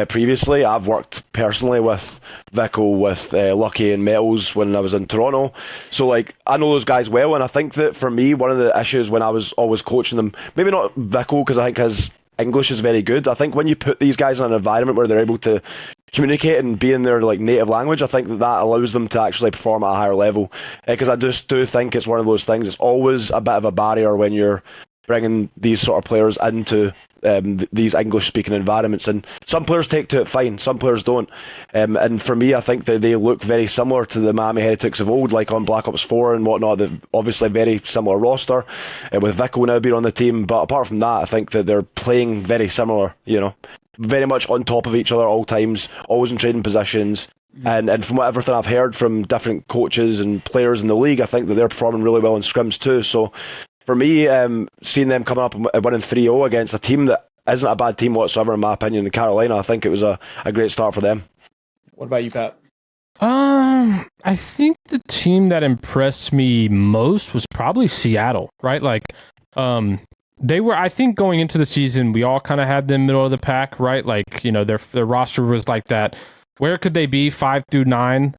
previously. I've worked personally with Vico, with Lucky and Metals when I was in Toronto. So, like, I know those guys well, and I think that for me, one of the issues when I was always coaching them, maybe not Vico, because I think his English is very good. I think when you put these guys in an environment where they're able to communicate and be in their like native language, I think that allows them to actually perform at a higher level. Because I just do think it's one of those things. It's always a bit of a barrier when you're bringing these sort of players into these English-speaking environments, and some players take to it fine, some players don't. And for me, I think that they look very similar to the Miami Heretics of old, like on Black Ops 4 and whatnot. They're obviously very similar roster, with Vico now being on the team. But apart from that, I think that they're playing very similar, you know, very much on top of each other all times, always in trading positions. And from everything I've heard from different coaches and players in the league, I think that they're performing really well in scrims too. So for me, seeing them coming up and winning 3-0 against a team that isn't a bad team whatsoever, in my opinion, in Carolina, I think it was a great start for them. What about you, Pat? I think the team that impressed me most was probably Seattle, right? Like, they were, I think going into the season, we all kind of had them middle of the pack, right? Like, you know, their roster was like that. Where could they be 5 through 9?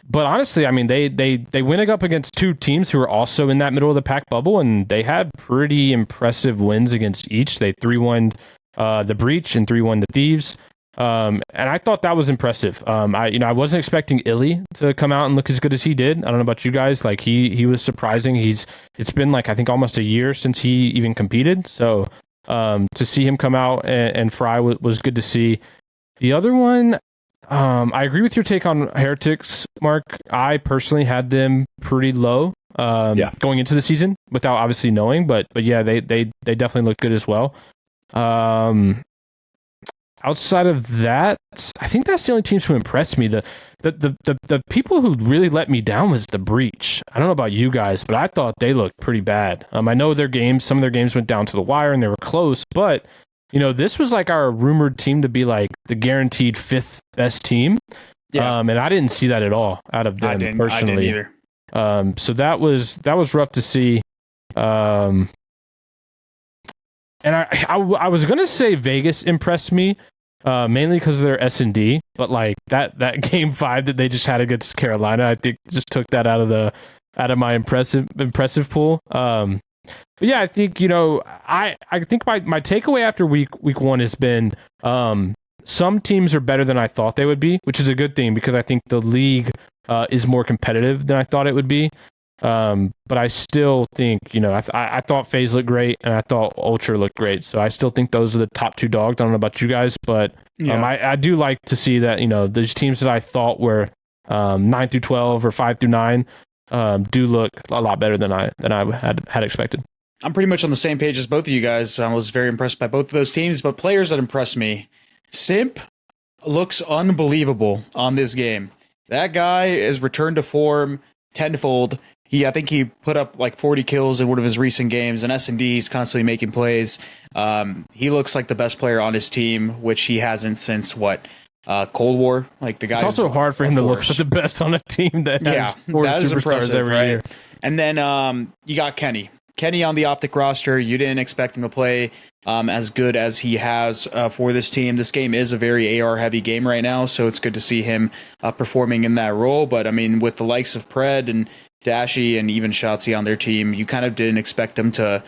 But honestly, I mean, they went up against 2 teams who were also in that middle of the pack bubble, and they had pretty impressive wins against each. They 3-1 the Breach and 3-1 the Thieves. And I thought that was impressive. I wasn't expecting Illy to come out and look as good as he did. I don't know about you guys. Like he was surprising. It's been like, I think almost a year since he even competed. So, to see him come out and fry was good to see. The other one, I agree with your take on Heretics, Mark. I personally had them pretty low, going into the season without obviously knowing, but yeah, they definitely looked good as well. Outside of that, I think that's the only teams who impressed me. The people who really let me down was the Breach. I don't know about you guys, but I thought they looked pretty bad. I know some of their games went down to the wire and they were close, but you know, this was like our rumored team to be like the guaranteed 5th best team. Yeah. And I didn't see that at all out of them personally. I didn't either. So that was rough to see. And I was gonna say Vegas impressed me, mainly because of their S&D, but like that game 5 that they just had against Carolina, I think just took that out of my impressive pool. But yeah, I think, you know, I think my takeaway after week 1 has been some teams are better than I thought they would be, which is a good thing because I think the league is more competitive than I thought it would be. But I still think, you know, I thought FaZe looked great and I thought Ultra looked great. So I still think those are the top 2 dogs. I don't know about you guys, but I do like to see that, you know, those teams that I thought were 9 through 12 or 5 through 9 do look a lot better than I had expected. I'm pretty much on the same page as both of you guys. I was very impressed by both of those teams, but players that impressed me. Simp looks unbelievable on this game. That guy is returned to form tenfold. I think he put up like 40 kills in one of his recent games, and S&D, he's constantly making plays. He looks like the best player on his team, which he hasn't since Cold War. Like the guy. It's also hard for him to look like the best on a team that has 4 that is superstars impressive, every right? year. And then you got Kenny. Kenny on the OpTic roster. You didn't expect him to play as good as he has for this team. This game is a very AR heavy game right now, so it's good to see him performing in that role. But I mean, with the likes of Pred and Dashy and even Shotzzy on their team, you kind of didn't expect him to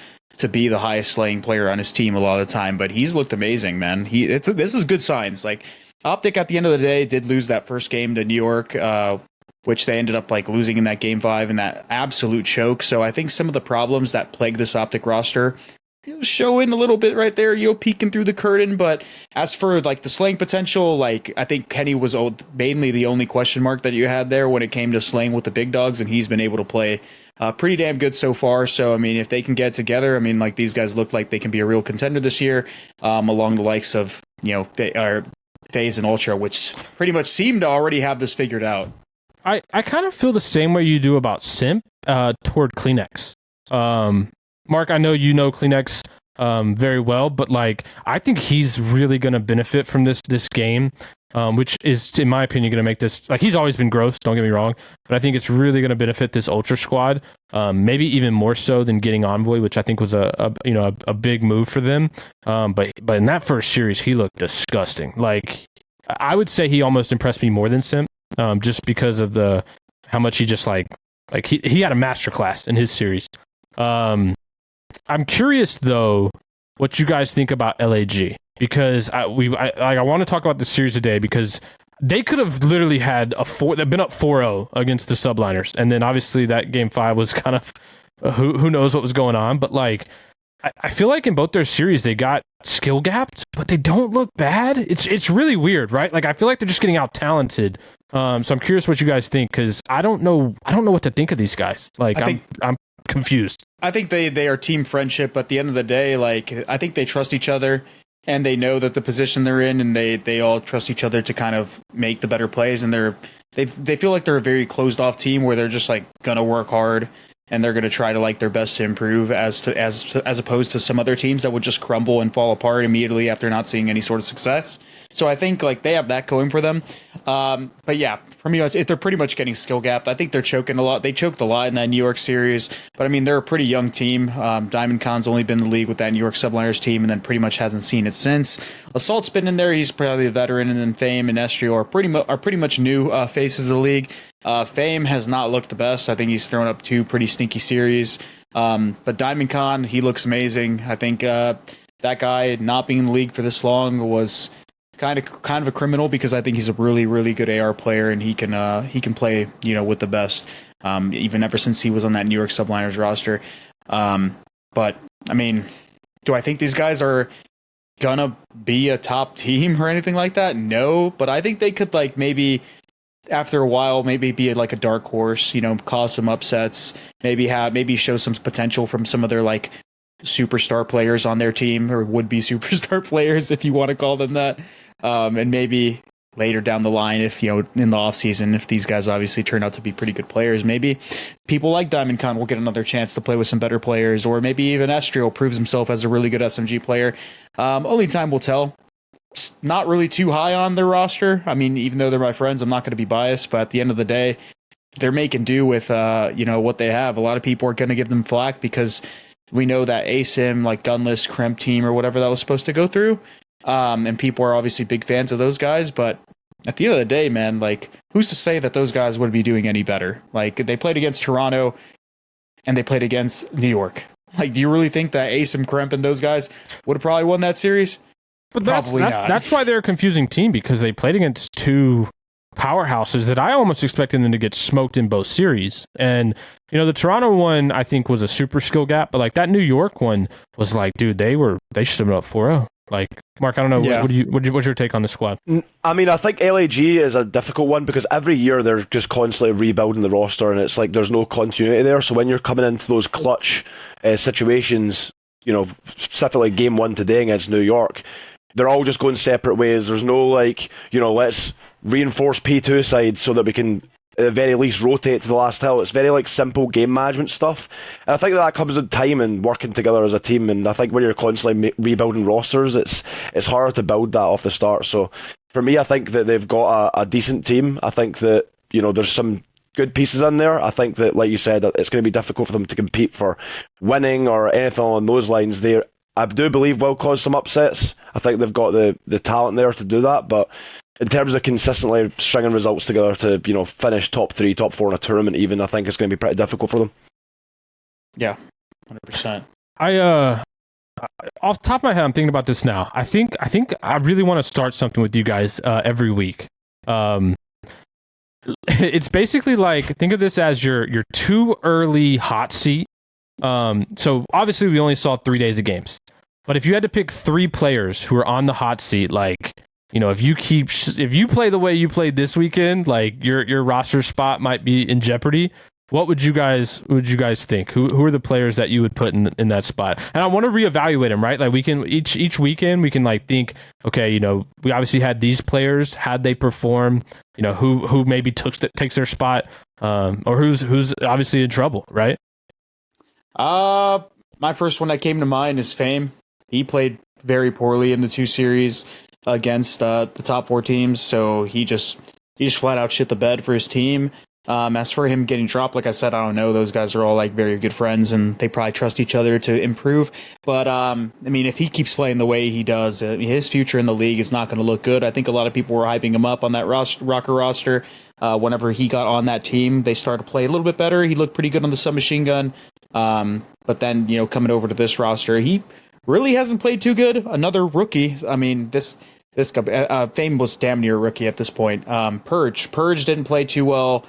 be the highest slaying player on his team a lot of the time. But he's looked amazing, man. This is good signs. Like OpTic at the end of the day did lose that first game to New York, which they ended up like losing in that game 5 in that absolute choke. So I think some of the problems that plague this OpTic roster showing a little bit right there, peeking through the curtain. But as for like the slaying potential, like I think Kenny was mainly the only question mark that you had there when it came to slaying with the big dogs, and he's been able to play pretty damn good so far. So I mean, if they can get together, I mean, like these guys look like they can be a real contender this year, along the likes of FaZe and Ultra, which pretty much seem to already have this figured out. I kind of feel the same way you do about Simp toward Kleenex. Mark, I know you know Kleenex very well, but like I think he's really going to benefit from this game, which is, in my opinion, going to make this, like, he's always been gross, don't get me wrong, but I think it's really going to benefit this Ultra squad, maybe even more so than getting Envoy, which I think was a big move for them. But in that first series, he looked disgusting. Like, I would say he almost impressed me more than Simp, just because of how much he just like he had a masterclass in his series. I'm curious though what you guys think about LAG, because I want to talk about the series today because they could have literally had they've been up 4-0 against the Subliners, and then obviously that game 5 was kind of who knows what was going on, but like I feel like in both their series they got skill gapped, but they don't look bad. It's really weird, right? Like I feel like they're just getting out talented. So I'm curious what you guys think, because I don't know what to think of these guys. Like I'm confused. I think they are team friendship, but at the end of the day, like I think they trust each other and they know that the position they're in, and they all trust each other to kind of make the better plays, and they feel like they're a very closed off team where they're just like gonna work hard and they're gonna try to like their best to improve as opposed to some other teams that would just crumble and fall apart immediately after not seeing any sort of success. So I think like they have that going for them. But yeah, for me, they're pretty much getting skill gapped. I think they're choking a lot. They choked a lot in that New York series, but I mean, they're a pretty young team. Diamond Khan's only been in the league with that New York Subliners team and then pretty much hasn't seen it since. Assault's been in there. He's probably a veteran, and then Fame and Estrio are pretty much new faces of the league. Fame has not looked the best. I think he's thrown up 2 pretty stinky series. But Diamond Khan, he looks amazing. I think that guy not being in the league for this long was kind of a criminal, because I think he's a really, really good AR player, and he can play, with the best, even ever since he was on that New York Subliners roster. But I mean, do I think these guys are gonna be a top team or anything like that? No, but I think they could like maybe after a while maybe be like a dark horse, cause some upsets, maybe show some potential from some of their like superstar players on their team, or would-be superstar players, if you want to call them that. And maybe later down the line, if in the offseason, if these guys obviously turn out to be pretty good players, maybe people like Diamond Khan will get another chance to play with some better players, or maybe even Estrio proves himself as a really good SMG player. Only time will tell. It's not really too high on their roster. I mean, even though they're my friends, I'm not going to be biased, but at the end of the day, they're making do with what they have. A lot of people are going to give them flack because we know that ASIM, like Gunless, Kremp team, or whatever that was supposed to go through. And people are obviously big fans of those guys, but at the end of the day, man, like, who's to say that those guys would be doing any better? Like, they played against Toronto and they played against New York. Like, do you really think that ASIM, Kremp, and those guys would have probably won that series? But Probably not. That's why they're a confusing team, because they played against 2 powerhouses that I almost expected them to get smoked in both series. And the Toronto one I think was a super skill gap, but like that New York one was like, dude, they should have been up 4-0. Like, Mark, I don't know. Yeah. What's your take on the squad? I mean, I think LAG is a difficult one because every year they're just constantly rebuilding the roster, and it's like there's no continuity there. So when you're coming into those clutch situations, specifically game 1 today against New York, they're all just going separate ways. There's no like, let's reinforce P2 side so that we can at the very least rotate to the last hill. It's very like simple game management stuff, and I think that comes with time and working together as a team. And I think when you're constantly rebuilding rosters, it's harder to build that off the start. So for me, I think that they've got a decent team. I think that there's some good pieces in there. I think that, like you said, it's going to be difficult for them to compete for winning or anything along those lines. I do believe will cause some upsets. I think they've got the talent there to do that, but in terms of consistently stringing results together to, finish top 3, top 4 in a tournament even, I think it's going to be pretty difficult for them. Yeah, 100%. off the top of my head, I'm thinking about this now. I think I really want to start something with you guys every week. It's basically like, think of this as your too early hot seat. So obviously we only saw 3 days of games, but if you had to pick 3 players who are on the hot seat, like, you know, if you play the way you played this weekend, like your roster spot might be in jeopardy. What would you guys think? Who are the players that you would put in that spot? And I want to reevaluate them, right? Like we can each weekend we can like think, okay, you know, we obviously had these players, how'd they perform? You know, who maybe takes their spot, or who's obviously in trouble, right? My first one that came to mind is Fame. He played very poorly in the 2 series against the top 4 teams, so he just flat out shit the bed for his team. As for him getting dropped, like I said, I don't know. Those guys are all like very good friends, and they probably trust each other to improve. But I mean, if he keeps playing the way he does, his future in the league is not going to look good. I think a lot of people were hyping him up on that rocker roster. Whenever he got on that team, they started to play a little bit better. He looked pretty good on the submachine gun. But then, you know, coming over to this roster, he really hasn't played too good. Another rookie. I mean, this guy, Fame was damn near a rookie at this point. Purge didn't play too well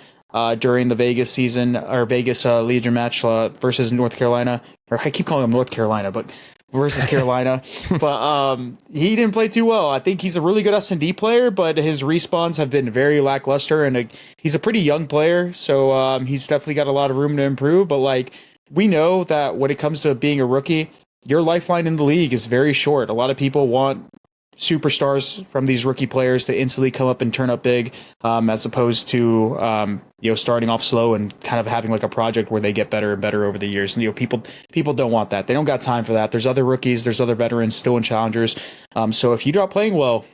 during the Vegas season, or Vegas Legion match versus North Carolina. Or I keep calling him North Carolina, but versus Carolina. But he didn't play too well. I think he's a really good S&D player, but his respawns have been very lackluster, and he's a pretty young player, so he's definitely got a lot of room to improve. But like, we know that when it comes to being a rookie, your lifeline in the league is very short. A lot of people want superstars from these rookie players to instantly come up and turn up big, as opposed to you know, starting off slow and kind of having like a project where they get better and better over the years. And, you know, people don't want that. They don't got time for that. There's other rookies, there's other veterans still in challengers. So if you drop playing well,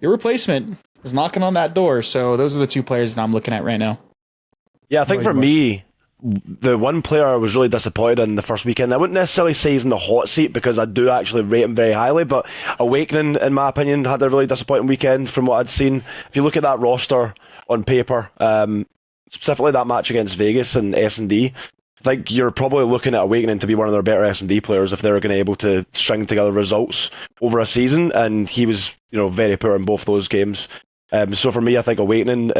your replacement is knocking on that door. So those are the 2 players that I'm looking at right now. Yeah, I think for me, the one player I was really disappointed in the first weekend, I wouldn't necessarily say he's in the hot seat because I do actually rate him very highly, but Awakening, in my opinion, had a really disappointing weekend from what I'd seen. If you look at that roster on paper, specifically that match against Vegas and S&D, I think you're probably looking at Awakening to be one of their better S&D players if they're going to be able to string together results over a season, and he was, you know, very poor in both those games. So for me, I think Awakening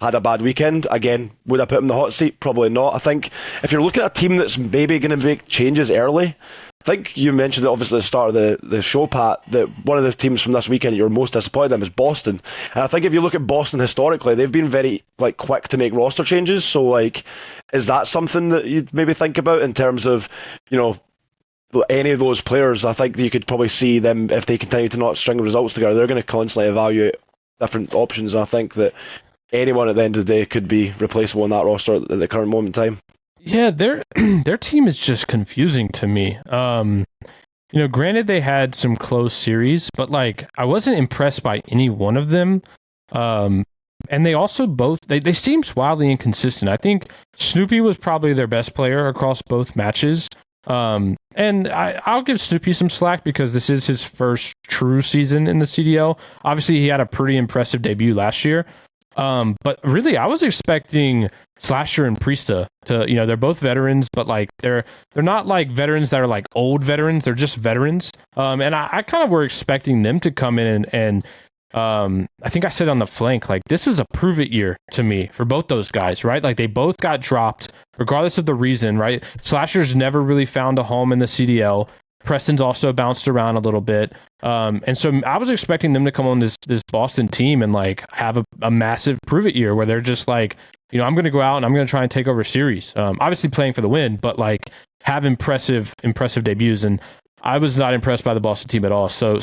had a bad weekend. Again, would I put him in the hot seat? Probably not. I think if you're looking at a team that's maybe going to make changes early, I think you mentioned it obviously at the start of the show, Pat, that one of the teams from this weekend you're most disappointed in is Boston. And I think if you look at Boston historically, they've been very like quick to make roster changes. So like, is that something that you'd maybe think about in terms of, you know, any of those players? I think you could probably see them, if they continue to not string results together, they're going to constantly evaluate different options. And I think that anyone at the end of the day could be replaceable in that roster at the current moment in time. Yeah, their team is just confusing to me. You know, granted they had some close series, but like I wasn't impressed by any one of them. And they also both they seemed wildly inconsistent. I think Snoopy was probably their best player across both matches. And I'll give Snoopy some slack because this is his first true season in the CDL. Obviously, he had a pretty impressive debut last year. But really, I was expecting Slasher and Priesta to, you know, they're both veterans, but like they're not like veterans that are like old veterans. They're just veterans. And I kind of were expecting them to come in and I think I said on the flank, like this was a prove it year to me for both those guys, right? Like they both got dropped regardless of the reason, right? Slasher's never really found a home in the CDL. Preston's also bounced around a little bit. And so I was expecting them to come on this Boston team and like have a massive prove it year where they're just like, you know, I'm going to go out and I'm going to try and take over series. Obviously playing for the win, but like have impressive debuts. And I was not impressed by the Boston team at all. So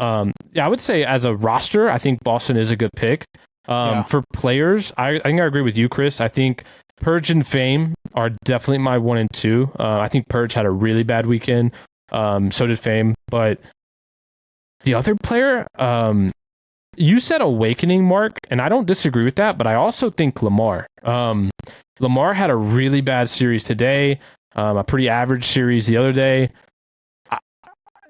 yeah, I would say as a roster, I think Boston is a good pick. For players, I think I agree with you, Chris. I think Purge and Fame are definitely my 1 and 2. I think Purge had a really bad weekend. So did Fame, but the other player, you said Awakening, Mark, and I don't disagree with that, but I also think Lamar. Lamar had a really bad series today, a pretty average series the other day.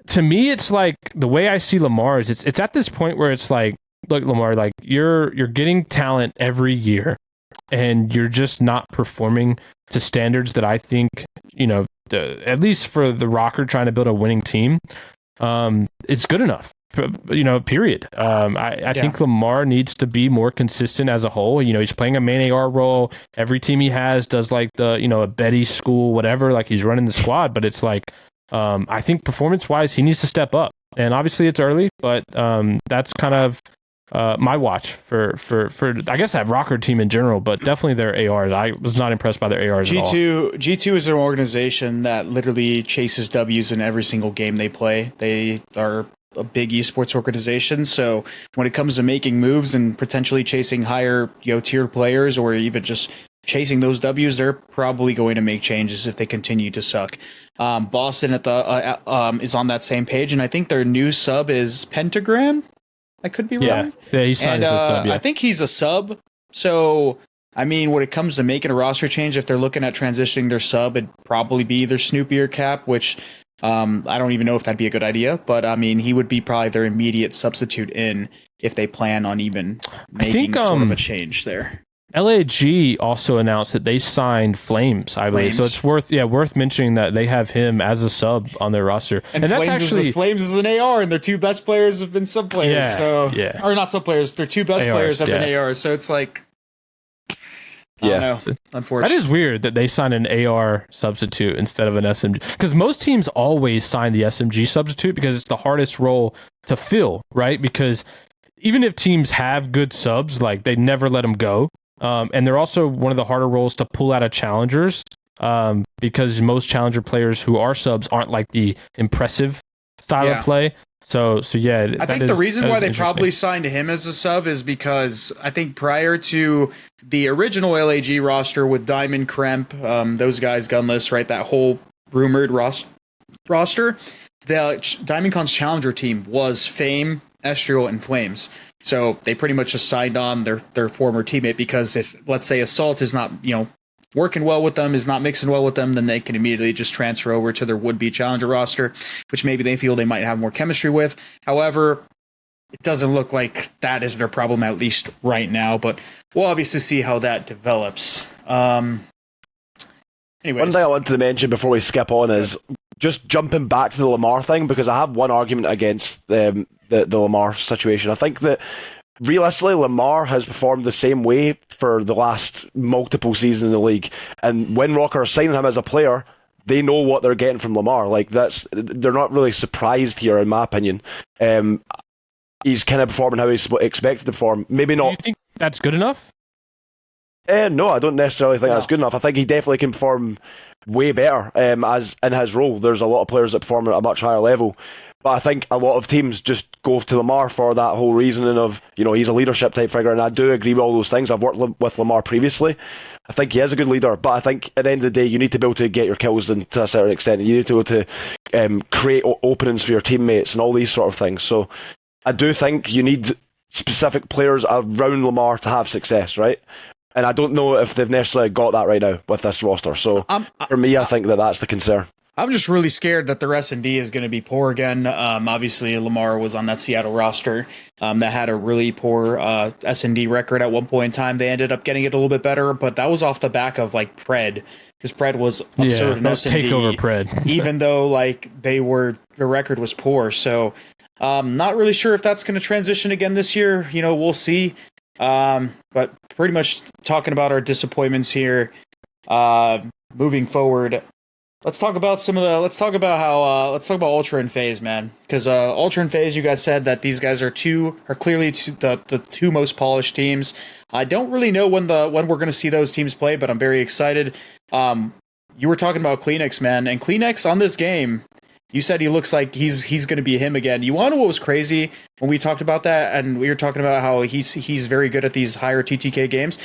To me, it's like the way I see Lamar is it's at this point where it's like, look, Lamar, like you're getting talent every year, and you're just not performing to standards that I think, you know, at least for the Rocker trying to build a winning team, it's good enough. Period. I think Lamar needs to be more consistent as a whole. He's playing a main AR role. Every team he has does like a Betty school, whatever, like he's running the squad, but it's like, I think performance wise, he needs to step up. And obviously it's early, but that's kind of my watch for I guess that Rocker team in general, but definitely their ARs. I was not impressed by their ARs at all. G2 is an organization that literally chases W's in every single game they play. They are a big esports organization, so when it comes to making moves and potentially chasing higher tier players, or even just chasing those W's, they're probably going to make changes if they continue to suck. Boston at the is on that same page, and I think their new sub is Pentagram. I could be wrong. Yeah, he signed as a sub, I think he's a sub. So I mean, when it comes to making a roster change, if they're looking at transitioning their sub, it'd probably be either Snoopy or Cap, which I don't even know if that'd be a good idea, but I mean, he would be probably their immediate substitute in if they plan on even making sort of a change there. LAG also announced that they signed Flames, I believe. So it's worth mentioning that they have him as a sub on their roster. And that's actually Flames is an AR, and their two best players have been sub players. Or not sub players. Their two best players have been ARs. So it's like, I don't know. Unfortunately, that is weird that they signed an AR substitute instead of an SMG. Because most teams always sign the SMG substitute because it's the hardest role to fill, right? Because even if teams have good subs, like they never let them go. And they're also one of the harder roles to pull out of challengers, because most challenger players who are subs aren't like the impressive style of play. So yeah, I think the reason why they probably signed him as a sub is because I think prior to the original LAG roster with Diamond, Kremp, those guys, Gunless, right, that whole rumored roster, the DiamondCon's challenger team was Fame, Estriel, and Flames. So they pretty much just signed on their former teammate, because if, let's say, Assault is not, working well with them, is not mixing well with them, then they can immediately just transfer over to their would-be challenger roster, which maybe they feel they might have more chemistry with. However, it doesn't look like that is their problem, at least right now, but we'll obviously see how that develops. Anyways. One thing I wanted to mention before we skip on is just jumping back to the Lamar thing, because I have one argument against the Lamar situation. I think that realistically, Lamar has performed the same way for the last multiple seasons in the league, and when Rocker are signing him as a player, they know what they're getting from Lamar. Like, they're not really surprised here, in my opinion. He's kind of performing how he's expected to perform. Maybe not. Do you think that's good enough? No, I don't necessarily think that's good enough. I think he definitely can perform way better as in his role. There's a lot of players that perform at a much higher level. But I think a lot of teams just go to Lamar for that whole reasoning of, he's a leadership type figure, and I do agree with all those things. I've worked with Lamar previously. I think he is a good leader, but I think at the end of the day, you need to be able to get your kills to a certain extent. You need to be able to create openings for your teammates and all these sort of things. So I do think you need specific players around Lamar to have success, right? And I don't know if they've necessarily got that right now with this roster. So for me, I think that's the concern. I'm just really scared that their S&D is going to be poor again. Obviously, Lamar was on that Seattle roster that had a really poor S&D record at one point in time. They ended up getting it a little bit better, but that was off the back of like Pred, because Pred was absurd in S&D. Takeover Pred. Even though like the record was poor. So not really sure if that's going to transition again this year. We'll see. But pretty much talking about our disappointments here. Moving forward. Let's talk about Ultra and FaZe, man. Because Ultra and FaZe, you guys said that these guys are clearly the two most polished teams. I don't really know when we're going to see those teams play, but I'm very excited. You were talking about Kleenex, man, and Kleenex on this game. You said he looks like he's going to be him again. You want to know what was crazy when we talked about that, and we were talking about how he's very good at these higher TTK games.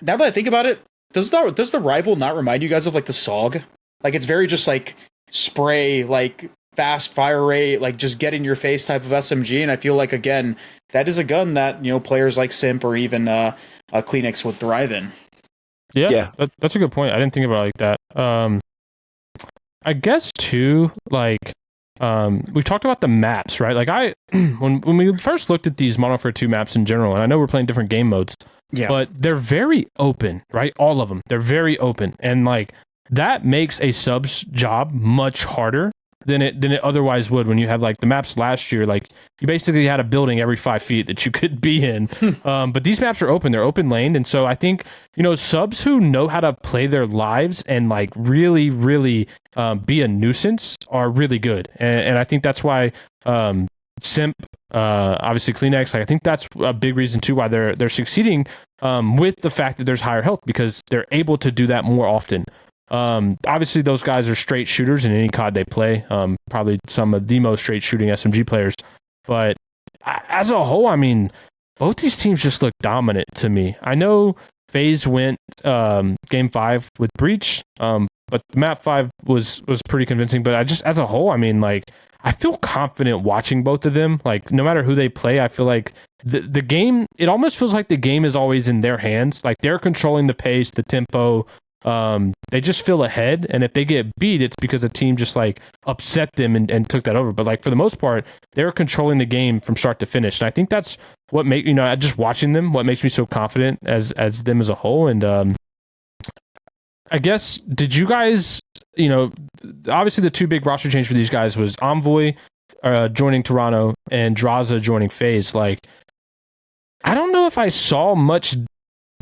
Now that I think about it, does the rival not remind you guys of like the SOG? Like, it's very just like spray, like fast fire rate, like just get in your face type of SMG. And I feel like, again, that is a gun that, players like Simp or even Kleenex would thrive in. Yeah. That's a good point. I didn't think about it like that. I guess too, like, we've talked about the maps, right? Like when we first looked at these Modern Warfare 2 maps in general, and I know we're playing different game modes, but they're very open, right? All of them. They're very open. And like, that makes a sub's job much harder than it otherwise would when you have like the maps last year. Like you basically had a building every 5 feet that you could be in. But these maps are open; they're open laned, and so I think subs who know how to play their lives and like really, really be a nuisance are really good, and I think that's why Simp, obviously Kleenex. Like I think that's a big reason too why they're succeeding with the fact that there's higher health because they're able to do that more often. Obviously those guys are straight shooters in any COD they play, probably some of the most straight shooting SMG players, but as a whole, I mean, both these teams just look dominant to me. I know FaZe went game 5 with Breach, but map 5 was pretty convincing, but I just, as a whole, I mean, like, I feel confident watching both of them. Like, no matter who they play, I feel like the game, it almost feels like the game is always in their hands. Like, they're controlling the pace, the tempo. They just feel ahead, and if they get beat, it's because a team just like upset them and took that over. But like for the most part, they're controlling the game from start to finish, and I think that's what make just watching them, what makes me so confident as them as a whole. And I guess, did you guys, obviously the two big roster change for these guys was Envoy joining Toronto and Draza joining FaZe. Like, I don't know if I saw much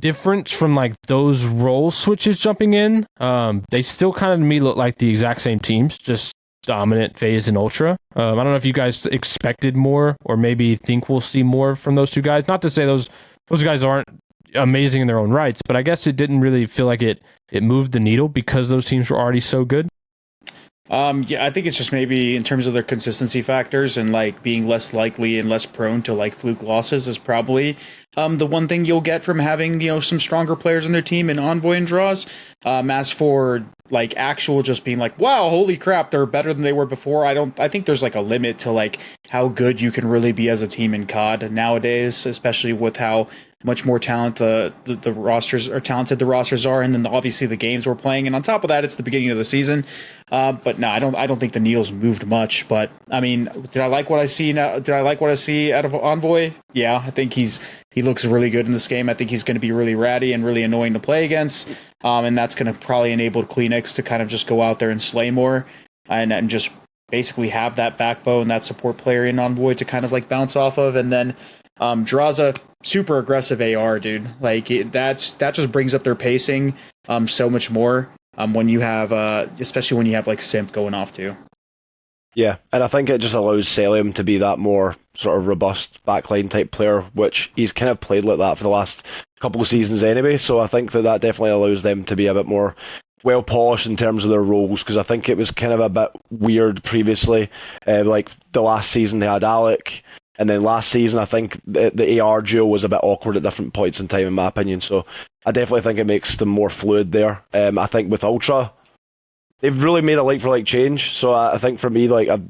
difference from like those role switches jumping in. They still kind of to me look like the exact same teams, just dominant FaZe and Ultra. I don't know if you guys expected more or maybe think we'll see more from those two guys. Not to say those guys aren't amazing in their own rights, but I guess it didn't really feel like it moved the needle because those teams were already so good. Yeah, I think it's just maybe in terms of their consistency factors and like being less likely and less prone to like fluke losses is probably the one thing you'll get from having some stronger players in their team in Envoy and Draws. As for like actual just being like, wow, holy crap, they're better than they were before. I think there's like a limit to like how good you can really be as a team in COD nowadays, especially with how much more talent the rosters are talented the rosters are, and then obviously the games we're playing, and on top of that, it's the beginning of the season. But no, I don't think the needle's moved much. But I mean, did I like what I see now? Did I like what I see out of Envoy? Yeah, I think he looks really good in this game. I think he's going to be really ratty and really annoying to play against, and that's going to probably enable Kleenex to kind of just go out there and slay more and just basically have that backbone, that support player in Envoy to kind of like bounce off of, and then Draza, super aggressive AR, dude. Like that just brings up their pacing so much more when you have especially when you have like Simp going off too. Yeah, and I think it just allows Celium to be that more sort of robust backline type player, which he's kind of played like that for the last couple of seasons anyway. So I think that definitely allows them to be a bit more well polished in terms of their roles, because I think it was kind of a bit weird previously. Like the last season they had Alec, and then last season I think the AR duo was a bit awkward at different points in time, in my opinion. So I definitely think it makes them more fluid there. I think with Ultra, they've really made a like for like change. So I think for me, like, I've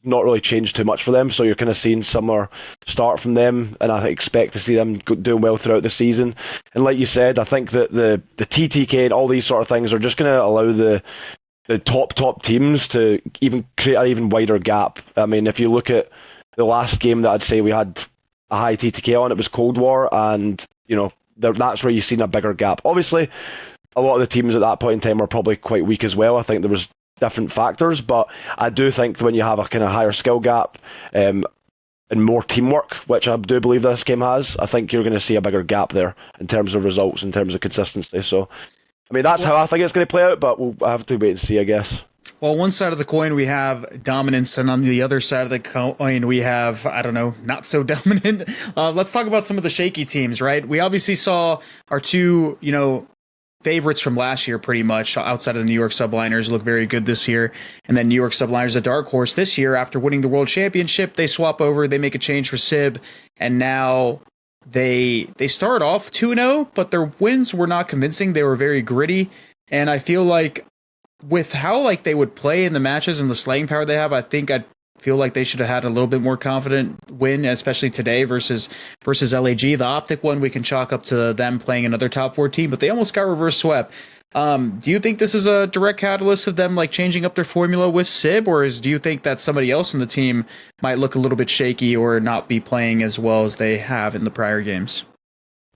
not really changed too much for them. So you're kind of seeing similar start from them, and I expect to see them doing well throughout the season. And like you said, I think that the TTK and all these sort of things are just going to allow the top teams to even create an even wider gap. I mean, if you look at the last game that I'd say we had a high TTK on, it was Cold War, and that's where you've seen a bigger gap. Obviously, a lot of the teams at that point in time were probably quite weak as well. I think there was different factors, but I do think when you have a kind of higher skill gap and more teamwork, which I do believe this game has, I think you're going to see a bigger gap there in terms of results, in terms of consistency. So, I mean, that's how I think it's going to play out, but we'll have to wait and see, I guess. Well, one side of the coin we have dominance, and on the other side of the coin we have, I don't know, not so dominant. Let's talk about some of the shaky teams, right? We obviously saw our two, favorites from last year pretty much outside of the New York Subliners look very good this year. And then New York Subliners, a dark horse this year, after winning the world championship, they swap over, they make a change for Sib, and now they start off 2-0, but their wins were not convincing. They were very gritty, and I feel like with how like they would play in the matches and the slaying power they have, I feel like they should have had a little bit more confident win, especially today versus LAG. The OpTic one we can chalk up to them playing another top 4 team, but they almost got reverse swept. Do you think this is a direct catalyst of them like changing up their formula with Sib, or do you think that somebody else in the team might look a little bit shaky or not be playing as well as they have in the prior games?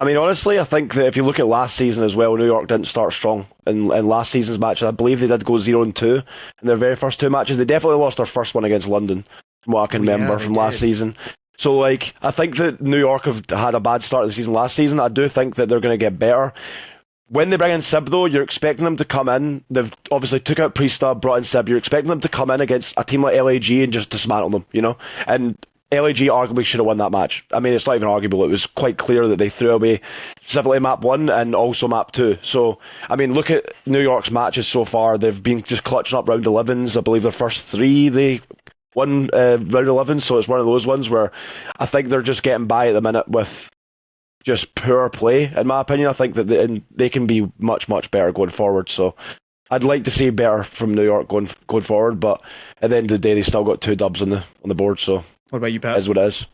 I mean, honestly, I think that if you look at last season as well, New York didn't start strong in last season's match. I believe they did go 0-2 in their very first two matches. They definitely lost their first one against London, from what I can remember from last season. So, like, I think that New York have had a bad start of the season last season. I do think that they're going to get better. When they bring in Sib, though, you're expecting them to come in. They've obviously took out Priesta, brought in Sib. You're expecting them to come in against a team like LAG and just dismantle them, you know? And LAG arguably should have won that match. I mean, it's not even arguable. It was quite clear that they threw away specifically map 1 and also map 2. So, I mean, look at New York's matches so far. They've been just clutching up round 11s. I believe their first 3, they won round 11. So it's one of those ones where I think they're just getting by at the minute with just poor play, in my opinion. I think that they can be much, much better going forward. So I'd like to see better from New York going forward. But at the end of the day, they still got 2 dubs on the board. So. What about you, Pat? Is what it is.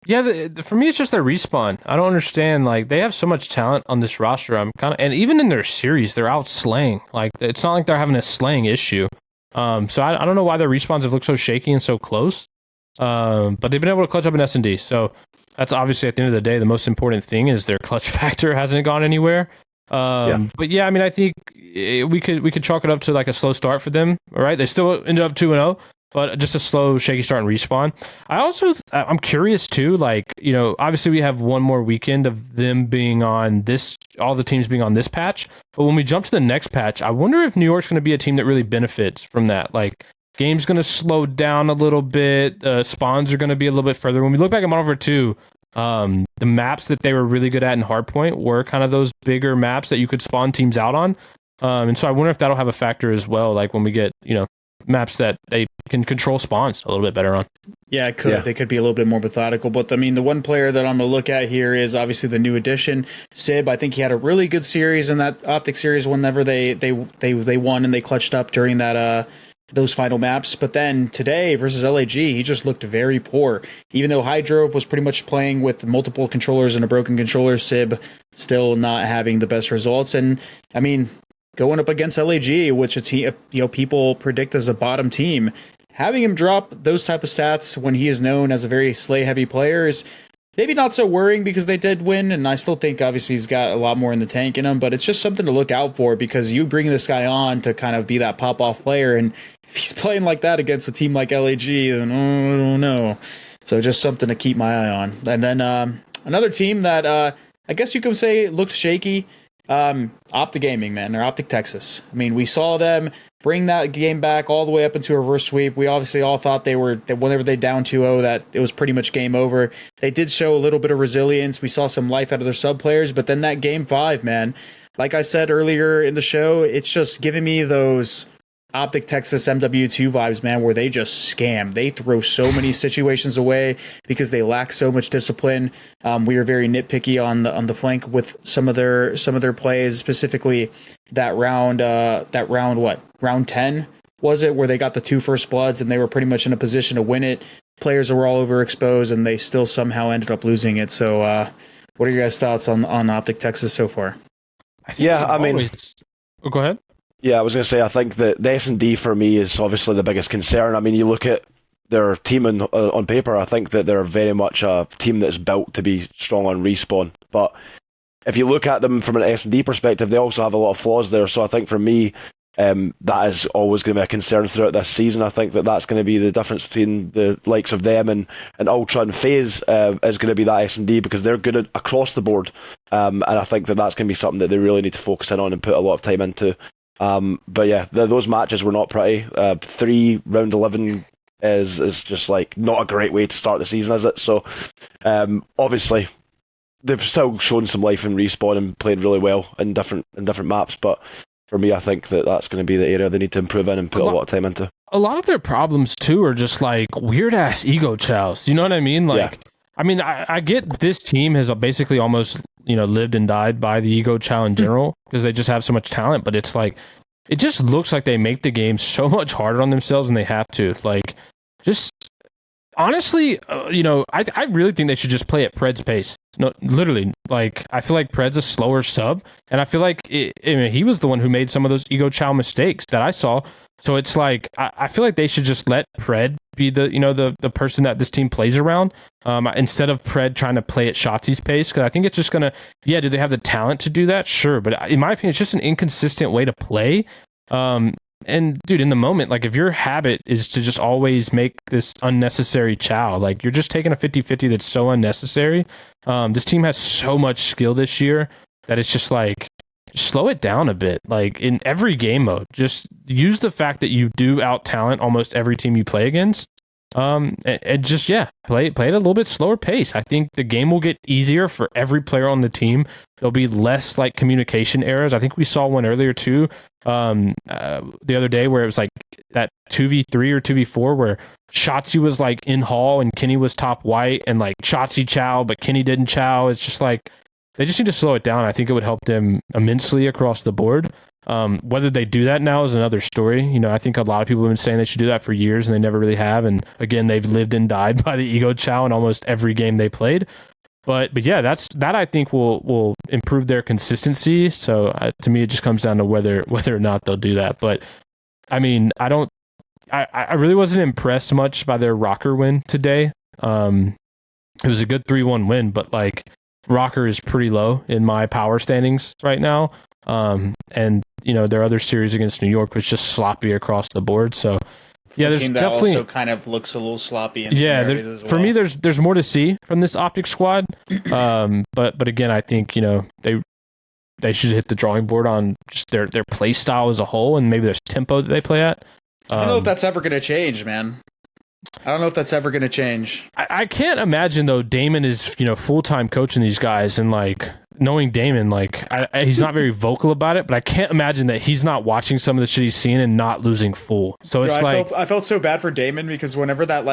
Yeah, for me, it's just their respawn. I don't understand. Like, they have so much talent on this roster. And even in their series, they're out slaying. Like, it's not like they're having a slaying issue. So I don't know why their respawns have looked so shaky and so close. But they've been able to clutch up an S&D. So that's obviously, at the end of the day, the most important thing is their clutch factor hasn't gone anywhere. But yeah, I mean, I think we could chalk it up to like a slow start for them. All right, they still ended up 2-0. But just a slow, shaky start and respawn. I'm curious too, like, you know, obviously we have one more weekend of them being on this, all the teams being on this patch. But when we jump to the next patch, I wonder if New York's going to be a team that really benefits from that. Like, game's going to slow down a little bit. Spawns are going to be a little bit further. When we look back at Modern Warfare 2, the maps that they were really good at in Hardpoint were kind of those bigger maps that you could spawn teams out on. And so I wonder if that'll have a factor as well, like when we get, you know, maps that they can control spawns a little bit better on. Yeah, it could. Yeah. They could be a little bit more methodical. But, I mean, the one player that I'm going to look at here is obviously the new addition, Sib. I think he had a really good series in that OpTic series whenever they won and they clutched up during that those final maps. But then today versus LAG, he just looked very poor. Even though HyDra was pretty much playing with multiple controllers and a broken controller, Sib still not having the best results. And, I mean, going up against LAG, which people predict as a bottom team, having him drop those type of stats when he is known as a very slay-heavy player is maybe not so worrying because they did win, and I still think obviously he's got a lot more in the tank in him, but it's just something to look out for because you bring this guy on to kind of be that pop-off player, and if he's playing like that against a team like LAG, then I don't know. So just something to keep my eye on. And then another team that I guess you could say looked shaky, OpTic Gaming, man, or OpTic Texas. I mean, we saw them bring that game back all the way up into a reverse sweep. We obviously all thought that whenever they down 2-0, that it was pretty much game over. They did show a little bit of resilience. We saw some life out of their sub players, but then that game 5, man, like I said earlier in the show, it's just giving me those OpTic Texas MW2 vibes, man, where they just scam. They throw so many situations away because they lack so much discipline. We are very nitpicky on the flank with some of their plays, specifically that round round 10 was it, where they got the 2 first bloods and they were pretty much in a position to win it. Players were all overexposed and they still somehow ended up losing it. So what are your guys' thoughts on OpTic Texas so far? Go ahead. Yeah, I was going to say, I think that the S&D for me is obviously the biggest concern. I mean, you look at their team on paper, I think that they're very much a team that's built to be strong on respawn. But if you look at them from an S&D perspective, they also have a lot of flaws there. So I think for me, that is always going to be a concern throughout this season. I think that that's going to be the difference between the likes of them and Ultra and FaZe is going to be that S&D because they're good across the board. And I think that that's going to be something that they really need to focus in on and put a lot of time into. But yeah, those matches were not pretty. 3 round 11 is just like not a great way to start the season, is it? So obviously they've still shown some life in respawn and played really well in different maps. But for me, I think that that's going to be the area they need to improve in and put a lot of time into. A lot of their problems too are just like weird ass ego chows. You know what I mean? Like, yeah. I mean, I get this team has basically almost, lived and died by the ego chow in general because they just have so much talent, but it's like, it just looks like they make the game so much harder on themselves than they have to. Like, just honestly, I really think they should just play at Pred's pace. No, literally, like, I feel like Pred's a slower sub, and I feel like he was the one who made some of those ego chow mistakes that I saw. So it's like I feel like they should just let Pred be the person that this team plays around, instead of Pred trying to play at Shotzzy's pace. Because I think it's just gonna, do they have the talent to do that? Sure, but in my opinion, it's just an inconsistent way to play. And dude, in the moment, like if your habit is to just always make this unnecessary chow, like you're just taking a 50-50 that's so unnecessary. This team has so much skill this year that it's just like, slow it down a bit. Like in every game mode, just use the fact that you do out talent almost every team you play against. And just play it at a little bit slower pace. I think the game will get easier for every player on the team. There'll be less like communication errors. I think we saw one earlier too, the other day, where it was like that 2v3 or 2v4 where Shotzzy was like in hall and Kenny was top white, and like Shotzzy chow but Kenny didn't chow. It's just like they just need to slow it down. I think it would help them immensely across the board. Whether they do that now is another story. I think a lot of people have been saying they should do that for years, and they never really have. And again, they've lived and died by the ego chow in almost every game they played. But yeah, that I think will improve their consistency. So to me, it just comes down to whether or not they'll do that. But I mean, I really wasn't impressed much by their Rocker win today. It was a good 3-1 win, but like Rocker is pretty low in my power standings right now. And their other series against New York was just sloppy across the board. So yeah, there's team that definitely also kind of looks a little sloppy. For me, there's more to see from this OpTic squad. But again, I think they should hit the drawing board on just their play style as a whole, and maybe there's tempo that they play at. I don't know if that's ever going to change, man. I don't know if that's ever going to change. I can't imagine though. Damon is full-time coaching these guys, and like knowing Damon, like he's not very vocal about it, but I can't imagine that he's not watching some of the shit he's seeing and not losing full. So it's I felt so bad for Damon, because whenever that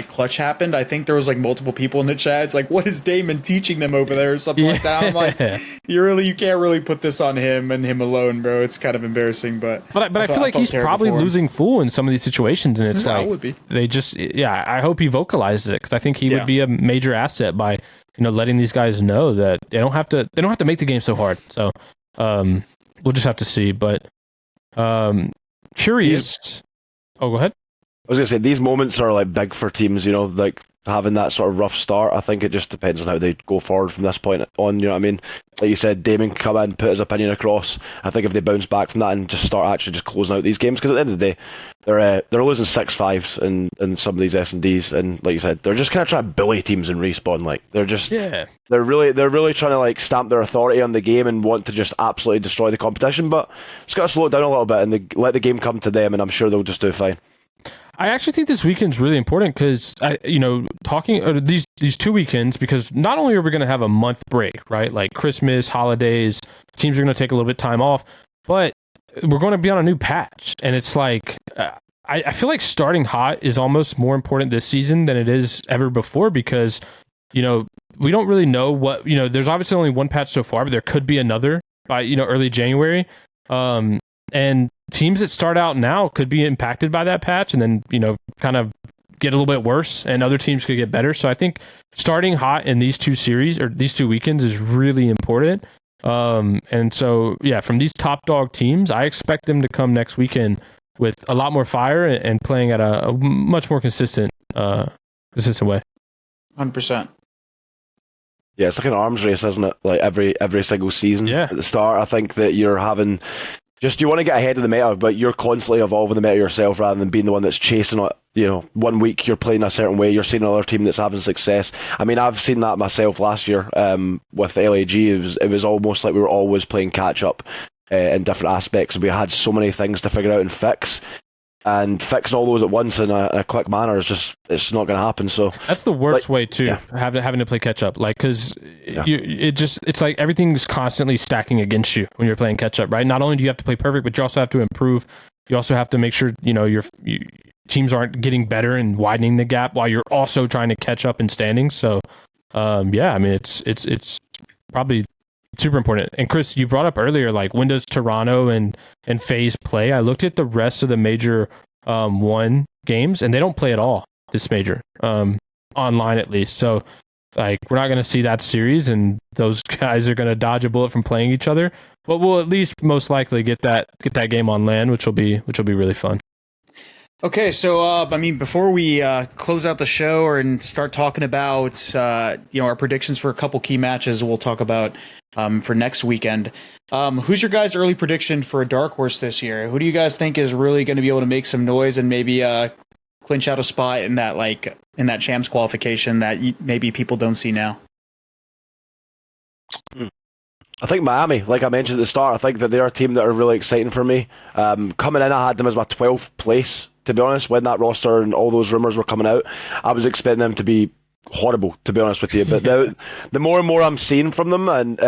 clutch happened, I think there was like multiple people in the chat. It's like, what is Damon teaching them over there or something like that? I'm like, you can't really put this on him and him alone, bro. It's kind of embarrassing, but I feel like he's probably losing full in some of these situations, and it's would be. They just I hope he vocalizes it, because I think he would be a major asset by letting these guys know that they don't have to make the game so hard. So we'll just have to see. But curious. Oh, go ahead. I was gonna say, these moments are like big for teams, like having that sort of rough start. I think it just depends on how they go forward from this point on. You know what I mean? Like you said, Damon can come in, put his opinion across. I think if they bounce back from that and just start actually just closing out these games, because at the end of the day, they're losing 6-5s in some of these S&Ds, and like you said, they're just kind of trying to bully teams and respawn. Like they're just they're really trying to like stamp their authority on the game and want to just absolutely destroy the competition. But it's got to slow it down a little bit and let the game come to them, and I'm sure they'll just do fine. I actually think this weekend's really important, because talking these 2 weekends, because not only are we going to have a month break, right? Like Christmas, holidays, teams are going to take a little bit of time off, but we're going to be on a new patch, and it's like I feel like starting hot is almost more important this season than it is ever before, because we don't really know what there's obviously only one patch so far, but there could be another by early January, and teams that start out now could be impacted by that patch, and then kind of get a little bit worse, and other teams could get better. So I think starting hot in these 2 series or these 2 weekends is really important. And so from these top dog teams, I expect them to come next weekend with a lot more fire and playing at a much more consistent way. 100%. Yeah, it's like an arms race, isn't it? Like every single season. Yeah. At the start, I think that you're having you want to get ahead of the meta, but you're constantly evolving the meta yourself rather than being the one that's chasing it. 1 week you're playing a certain way, you're seeing another team that's having success. I mean, I've seen that myself last year with LAG. It was almost like we were always playing catch up in different aspects, and we had so many things to figure out and fix. And fixing all those at once in a quick manner it's not going to happen. So that's the worst way too, having to play catch up. Like, because it's like everything's constantly stacking against you when you're playing catch up, right? Not only do you have to play perfect, but you also have to improve. You also have to make sure your teams aren't getting better and widening the gap while you're also trying to catch up in standings. So I mean, it's probably super important. And Chris, you brought up earlier, like, when does Toronto and FaZe play? I looked at the rest of the major 1 games, and they don't play at all this major, online at least. So like, we're not going to see that series, and those guys are going to dodge a bullet from playing each other. but we'll at least most likely get that game on LAN, which will be really fun. Okay, so I mean, before we close out the show and start talking about our predictions for a couple key matches, we'll talk about for next weekend. Who's your guys' early prediction for a dark horse this year? Who do you guys think is really going to be able to make some noise and maybe clinch out a spot in that Champs qualification that maybe people don't see now? I think Miami, like I mentioned at the start, I think that they're a team that are really exciting for me. Coming in, I had them as my 12th place. To be honest, when that roster and all those rumours were coming out, I was expecting them to be horrible, to be honest with you. But now, the more and more I'm seeing from them and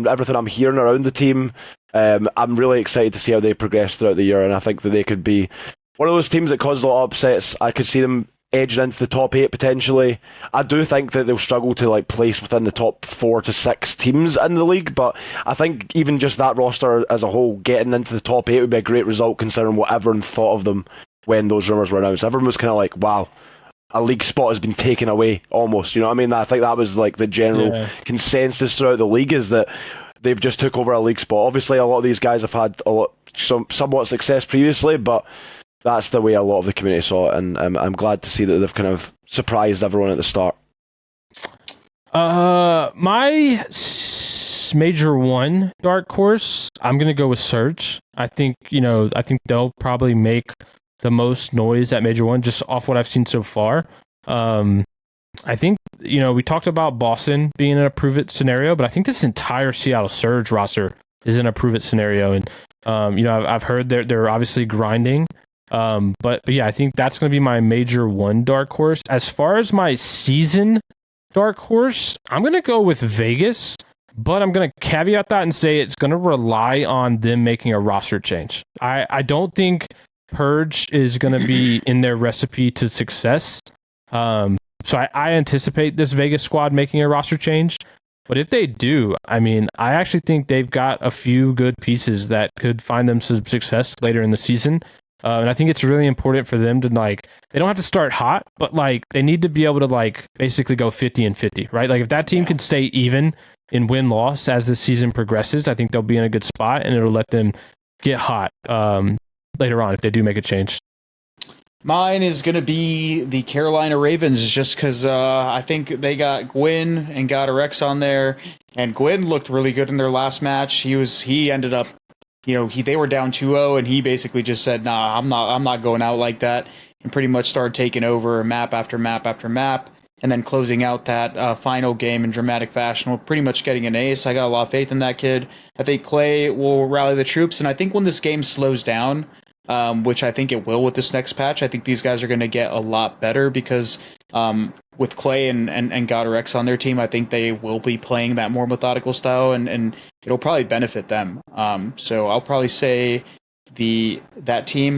everything I'm hearing around the team, I'm really excited to see how they progress throughout the year. And I think that they could be one of those teams that causes a lot of upsets. I could see them edging into the top 8 potentially. I do think that they'll struggle to place within the top 4 to 6 teams in the league, but I think even just that roster as a whole getting into the top 8 would be a great result considering what everyone thought of them when those rumours were announced. Everyone was kind of like, wow, a league spot has been taken away almost, you know what I mean? I think that was the general consensus throughout the league, is that they've just took over a league spot. Obviously a lot of these guys have had somewhat success previously, but that's the way a lot of the community saw it, and I'm glad to see that they've kind of surprised everyone at the start. My major one dark horse, I'm gonna go with Surge. I think they'll probably make the most noise at major one just off what I've seen so far. I think we talked about Boston being in a prove it scenario, but I think this entire Seattle Surge roster is in a prove it scenario, and I've heard they're obviously grinding. But yeah, I think that's going to be my major one dark horse. As far as my season dark horse, I'm going to go with Vegas, but I'm going to caveat that and say it's going to rely on them making a roster change. I don't think Purge is going to be in their recipe to success. So I anticipate this Vegas squad making a roster change. But if they do, I mean, I actually think they've got a few good pieces that could find them some success later in the season. And I think it's really important for them to they don't have to start hot, but they need to be able to basically go 50 and 50, right? If that team can stay even in win-loss as the season progresses, I think they'll be in a good spot, and it'll let them get hot later on if they do make a change. Mine is going to be the Carolina Ravens, just because I think they got Gwyn and got a Rex on there, and Gwyn looked really good in their last match. He ended up, they were down 2-0, and he basically just said, "Nah, I'm not going out like that," and pretty much started taking over map after map after map, and then closing out that final game in dramatic fashion, pretty much getting an ace. I got a lot of faith in that kid. I think Clay will rally the troops, and I think when this game slows down, which I think it will with this next patch, I think these guys are going to get a lot better because with Clay and Godarex on their team, I think they will be playing that more methodical style, and it'll probably benefit them. So I'll probably say that team.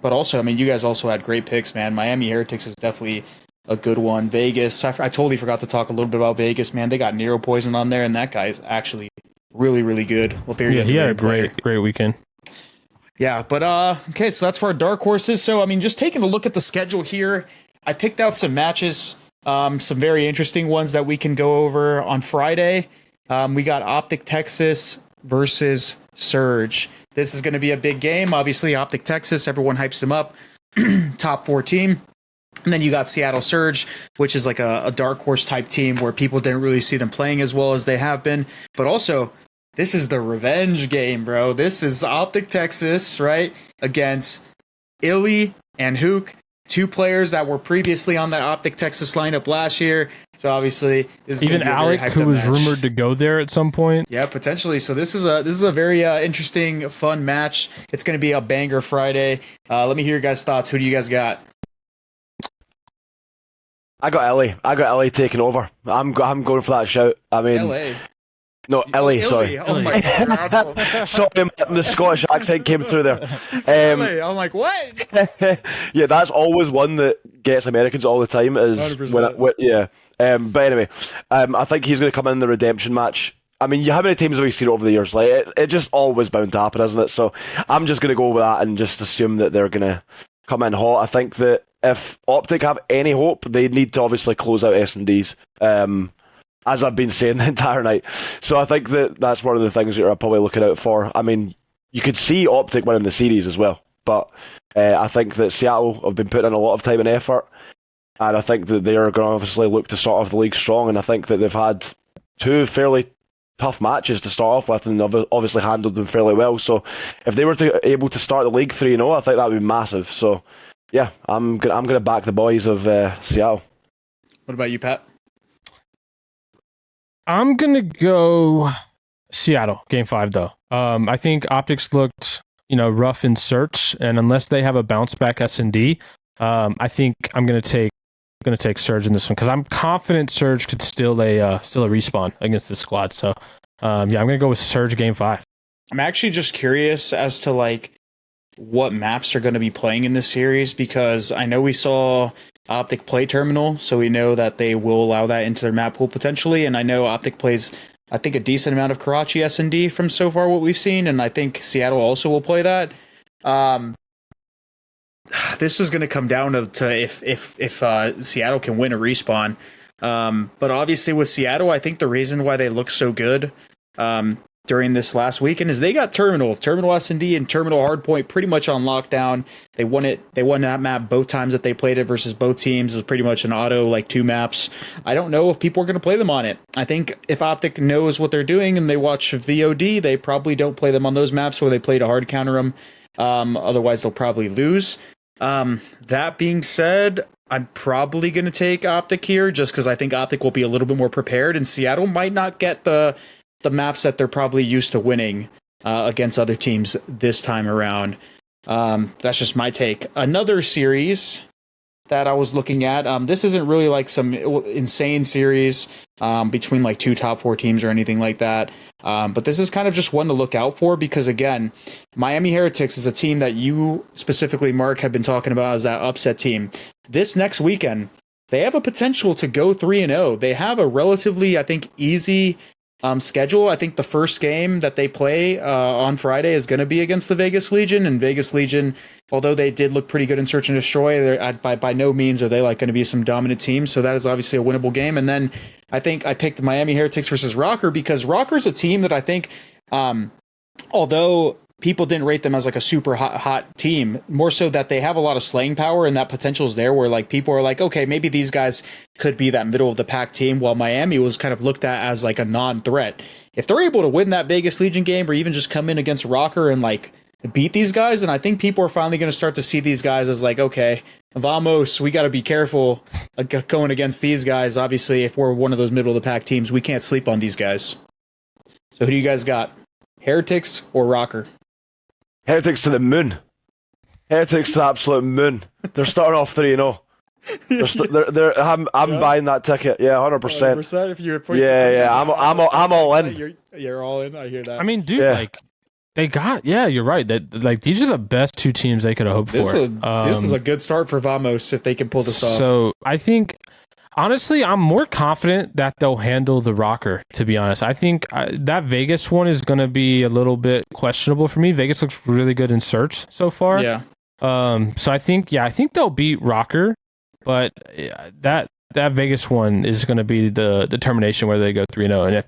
But also, I mean, you guys also had great picks, man. Miami Heretics is definitely a good one. Vegas, I totally forgot to talk a little bit about Vegas, man. They got Nero Poison on there, and that guy is actually really, really good. Well, he had a great weekend. Yeah, but okay, so that's for our dark horses. So, I mean, just taking a look at the schedule here, I picked out some matches, some very interesting ones that we can go over on Friday. We got OpTic Texas versus Surge. This is going to be a big game. Obviously, OpTic Texas, everyone hypes them up. Top 4 team. And then you got Seattle Surge, which is like a dark horse type team where people didn't really see them playing as well as they have been. But also, this is the revenge game, bro. This is OpTic Texas, right, against Illy and Hook, 2 players that were previously on that OpTic Texas lineup last year. So obviously, this is even Alec, who was rumored to go there at some point. Yeah, potentially. So this is a very interesting, fun match. It's going to be a banger Friday. Let me hear your guys' thoughts. Who do you guys got? I got Ellie taking over. I'm going for that shout. I mean, LA. No, Ellie, sorry. Oh my god. Sorry, the Scottish accent came through there. I'm like, what? Yeah, that's always one that gets Americans all the time. Is 100%. But anyway, I think he's going to come in the redemption match. I mean, how many times have we seen it over the years? It just always bound to happen, isn't it? So I'm just going to go with that and just assume that they're going to come in hot. I think that if OpTic have any hope, they need to obviously close out S&Ds. as I've been saying the entire night. So I think that's one of the things that you're probably looking out for. I mean, you could see OpTic winning the series as well, but I think that Seattle have been putting in a lot of time and effort, and I think that they are going to obviously look to start off the league strong, and I think that they've had 2 fairly tough matches to start off with, and they've obviously handled them fairly well. So if they were able to start the league 3-0, I think that would be massive. So yeah, I'm gonna back the boys of Seattle. What about you, Pat? I'm gonna go Seattle Game 5 though. I think OpTic's looked rough in search, and unless they have a bounce back S&D, I think I'm gonna take Surge in this one because I'm confident Surge could still a respawn against this squad. So I'm gonna go with Surge Game 5. I'm actually just curious as to like what maps are going to be playing in this series, because I know we saw OpTic play Terminal, so we know that they will allow that into their map pool potentially, and I know OpTic plays, I think, a decent amount of Karachi S&D from so far what we've seen, and I think Seattle also will play that. This is going to come down to if Seattle can win a respawn. But obviously with Seattle, I think the reason why they look so good during this last weekend is they got Terminal S&D and Terminal Hardpoint pretty much on lockdown. They won that map both times that they played it versus both teams. It was pretty much an auto, like 2 maps. I don't know if people are going to play them on it. I think if OpTic knows what they're doing and they watch VOD, they probably don't play them on those maps where they play to hard counter them. Otherwise they'll probably lose. That being said, I'm probably going to take OpTic here just because I think OpTic will be a little bit more prepared, and Seattle might not get the maps that they're probably used to winning against other teams this time around. That's just my take. Another series that I was looking at, this isn't really like some insane series between like 2 top 4 teams or anything like that. But this is kind of just one to look out for because, again, Miami Heretics is a team that you specifically, Mark, have been talking about as that upset team. This next weekend, they have a potential to go 3-0. They have a relatively, I think, easy schedule. I think the first game that they play on Friday is going to be against the Vegas Legion, and Vegas Legion, although they did look pretty good in Search and Destroy, by no means are they like going to be some dominant team, so that is obviously a winnable game. And then I think I picked Miami Heretics versus Rocker because Rocker's a team that I think, although people didn't rate them as like a super hot team, more so that they have a lot of slaying power, and that potential is there where like people are like, okay, maybe these guys could be that middle of the pack team, while Miami was kind of looked at as like a non-threat. If they're able to win that Vegas Legion game or even just come in against Rocker and like beat these guys, then I think people are finally going to start to see these guys as like, okay, vamos, we got to be careful going against these guys. Obviously, if we're one of those middle of the pack teams, we can't sleep on these guys. So who do you guys got? Heretics or Rocker? Heretics to the moon. Heretics to the absolute moon. They're starting off 3-0. I'm buying that ticket. Yeah, 100%. 100%. If you're I'm all in. You're all in. I hear that. I mean, dude, like they got. Yeah, you're right. That like these are the best 2 teams they could have hoped for. This is a good start for Vamos if they can pull this off. So I think. Honestly, I'm more confident that they'll handle the Rocker, to be honest. I think that Vegas one is going to be a little bit questionable for me. Vegas looks really good in search so far. Yeah. So I think they'll beat Rocker, but that Vegas one is going to be the determination whether they go 3-0. And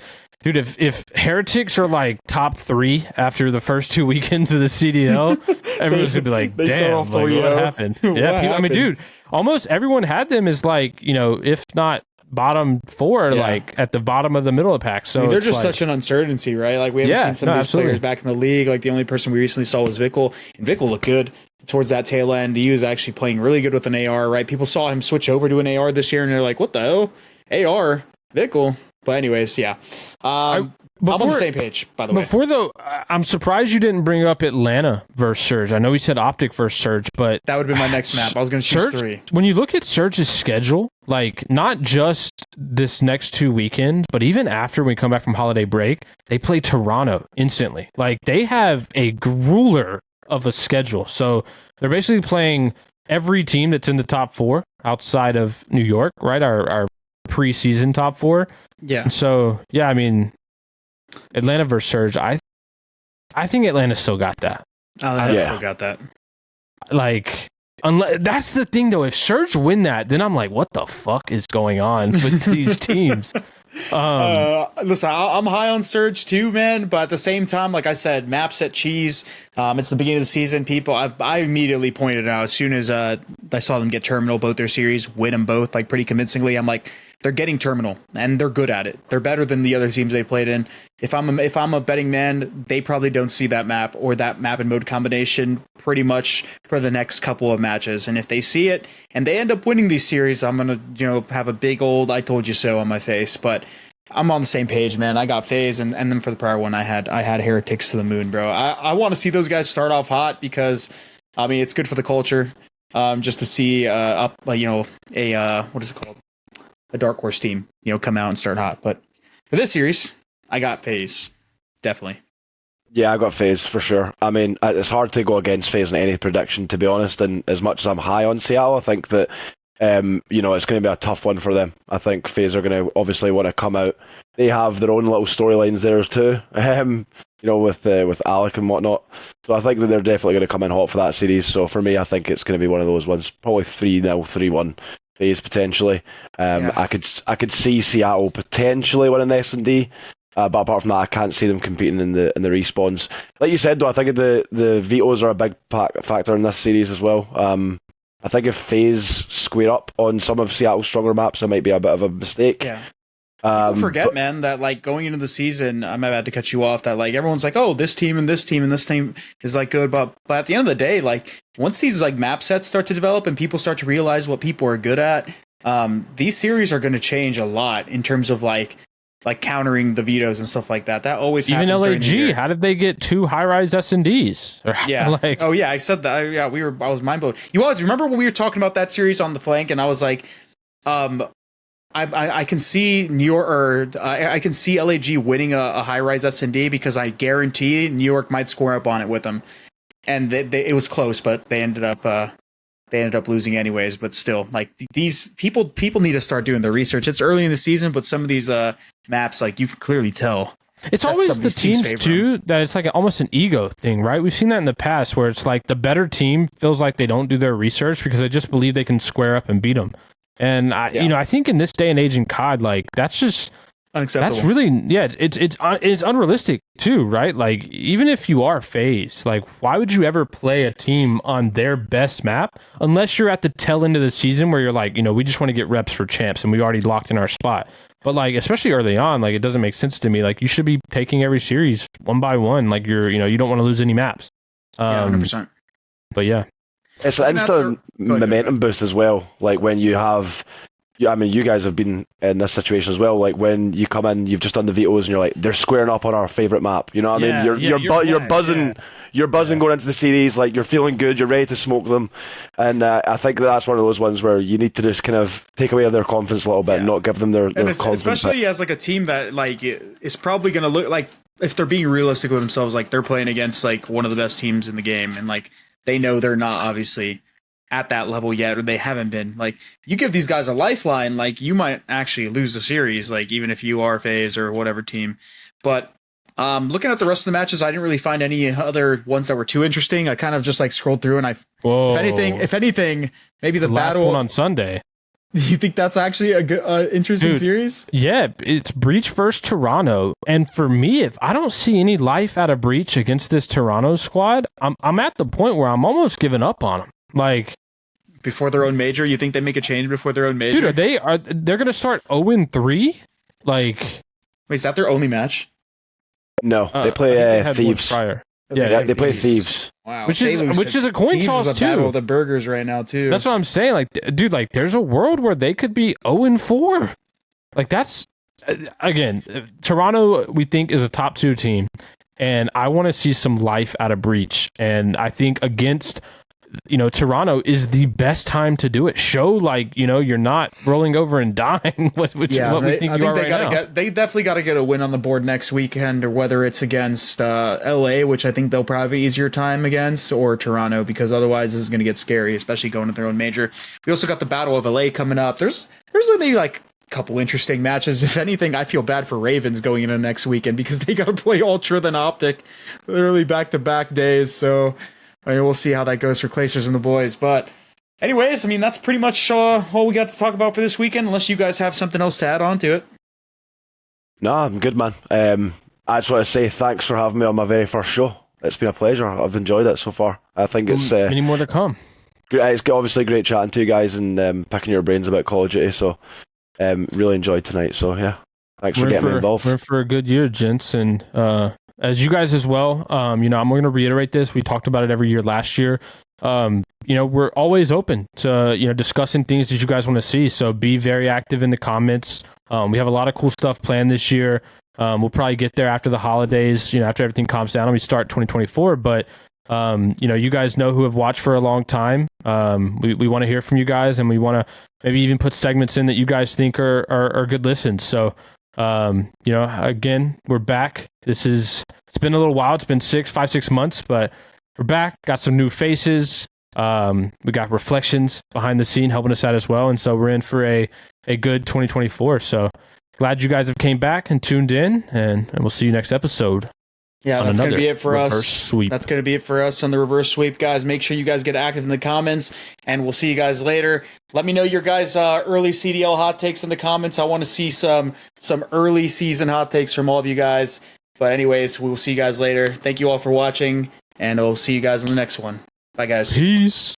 if Heretics are like top 3 after the first 2 weekends of the CDL, everyone's going to be like, damn, like, what happened? I mean, dude, almost everyone had them as like, if not bottom 4, like at the bottom of the middle of the pack. So I mean, they're just such an uncertainty, right? Like we haven't seen some of these players back in the league. Like the only person we recently saw was Vickle, and Vickle looked good towards that tail end. He was actually playing really good with an AR, right? People saw him switch over to an AR this year, and they're like, what the hell? AR, Vickle. But anyways, yeah. I'm on the same page, by the way. Before, though, I'm surprised you didn't bring up Atlanta versus Surge. I know we said OpTic versus Surge, but... That would have been my next map. I was going to choose 3. When you look at Surge's schedule, like, not just this next 2 weekends, but even after we come back from holiday break, they play Toronto instantly. Like, they have a grueler of a schedule. So they're basically playing every team that's in the top 4 outside of New York, right? Our preseason top 4. Yeah. And so, yeah, I mean... Atlanta versus Surge, I think Atlanta still got that. Atlanta still got that. Like, that's the thing though. If Surge win that, then I'm like, what the fuck is going on with these teams? Listen, I'm high on Surge too, man. But at the same time, like I said, maps at cheese. It's the beginning of the season. People, I immediately pointed out as soon as I saw them get Terminal, both their series, win them both like pretty convincingly. I'm like, they're getting Terminal, and they're good at it. They're better than the other teams they played in. If I'm a betting man, they probably don't see that map or that map and mode combination pretty much for the next couple of matches. And if they see it and they end up winning these series, I'm gonna have a big old "I told you so" on my face. But I'm on the same page, man. I got FaZe, and then for the prior one, I had Heretics to the moon, bro. I want to see those guys start off hot because, I mean, it's good for the culture, just to see what is it called, a dark horse team, come out and start hot. But for this series, I got FaZe, definitely. Yeah, I got FaZe for sure. I mean, it's hard to go against FaZe in any prediction, to be honest. And as much as I'm high on Seattle, I think that it's going to be a tough one for them. I think FaZe are going to obviously want to come out. They have their own little storylines there too, with Alec and whatnot. So I think that they're definitely going to come in hot for that series. So for me, I think it's going to be one of those ones, probably 3-0, 3-1 FaZe potentially. I could see Seattle potentially winning S&D. But apart from that, I can't see them competing in the respawns. Like you said, though, I think the vetoes are a big factor in this series as well. I think if FaZe square up on some of Seattle's stronger maps, it might be a bit of a mistake. Yeah. People forget, man, that like going into the season, I might have had to cut you off, that like everyone's like, oh, this team and this team and this team is like good, but at the end of the day, like once these like map sets start to develop and people start to realize what people are good at, these series are going to change a lot in terms of like countering the vetoes and stuff like that. That always even happens. LAG. How did they get 2 high-rise S&Ds? Yeah. I said that. I was mind blown. You always remember when we were talking about that series on the flank, and I was like, I can see New York, or I can see LAG winning a high-rise S&D because I guarantee New York might score up on it with them. And it was close, but they ended up losing anyways. But still, like these people need to start doing their research. It's early in the season, but some of these maps, like you can clearly tell. It's always the teams too that it's like almost an ego thing, right? We've seen that in the past where it's like the better team feels like they don't do their research because they just believe they can square up and beat them. And I think in this day and age in COD, like that's just unacceptable. That's really it's unrealistic too, right? Like even if you are FaZe, like why would you ever play a team on their best map unless you're at the tail end of the season where you're like, we just want to get reps for champs and we already locked in our spot. But like especially early on, like it doesn't make sense to me. Like you should be taking every series one by one. Like you don't want to lose any maps. 100%. But yeah. It's an instant momentum boost as well. Like when you have, I mean, you guys have been in this situation as well. Like when you come in, you've just done the vetoes, and you're like, they're squaring up on our favorite map. You know what I mean? You're buzzing. You're buzzing going into the series. Like you're feeling good. You're ready to smoke them. And I think that's one of those ones where you need to just kind of take away their confidence a little bit and not give them their confidence. Especially as like a team that like is probably going to look like, if they're being realistic with themselves, like they're playing against like one of the best teams in the game, and like they know they're not obviously at that level yet, or they haven't been. Like you give these guys a lifeline, like you might actually lose the series, like even if you are FaZe or whatever team. But looking at the rest of the matches, I didn't really find any other ones that were too interesting. I kind of just like scrolled through, and if anything, maybe the battle one on Sunday. You think that's actually a good, interesting series? Yeah, it's Breach versus Toronto, and for me, if I don't see any life out of Breach against this Toronto squad, I'm at the point where I'm almost giving up on them. Like before their own major, you think they make a change before their own major? Dude, they're gonna start 0-3? Like, wait, is that their only match? No, they play Thieves. Prior. Yeah, they play Thieves. Wow, which is a coin toss is a too. battle of the burgers right now too. That's what I'm saying. Like, dude, like there's a world where they could be 0-4. Like that's again, Toronto we think is a top 2 team, and I want to see some life out of Breach. And I think against Toronto is the best time to do it. Show like you're not rolling over and dying. They definitely got to get a win on the board next weekend, or whether it's against LA, which I think they'll probably have an easier time against, or Toronto, because otherwise this is going to get scary, especially going to their own major. We also got the Battle of LA coming up. There's maybe like a couple interesting matches. If anything, I feel bad for Ravens going into next weekend because they got to play Ultra then OpTic, literally back-to-back days. So I mean, we'll see how that goes for Clacers and the boys. But anyways, I mean, that's pretty much all we got to talk about for this weekend, unless you guys have something else to add on to it. No, I'm good, man. I just want to say thanks for having me on my very first show. It's been a pleasure. I've enjoyed it so far. I think it's many more to come. It's obviously great chatting to you guys and picking your brains about Call of Duty. So really enjoyed tonight. So yeah, thanks for getting me involved. We're in for a good year, gents, and as you guys as well. I'm going to reiterate this. We talked about it every year last year. We're always open to discussing things that you guys want to see. So be very active in the comments. We have a lot of cool stuff planned this year. We'll probably get there after the holidays. After everything calms down and we start 2024. But you guys know who have watched for a long time. We want to hear from you guys, and we want to maybe even put segments in that you guys think are good listens. So again, we're back. It's been a little while. It's been 5-6 months, but we're back. Got some new faces. We got reflections behind the scene helping us out as well, and so we're in for a good 2024. So glad you guys have came back and tuned in, and we'll see you next episode. Yeah, that's going to be it for us. Sweep. That's going to be it for us on the reverse sweep, guys. Make sure you guys get active in the comments, and we'll see you guys later. Let me know your guys' early CDL hot takes in the comments. I want to see some early season hot takes from all of you guys. But anyways, we will see you guys later. Thank you all for watching, and we'll see you guys in the next one. Bye, guys. Peace.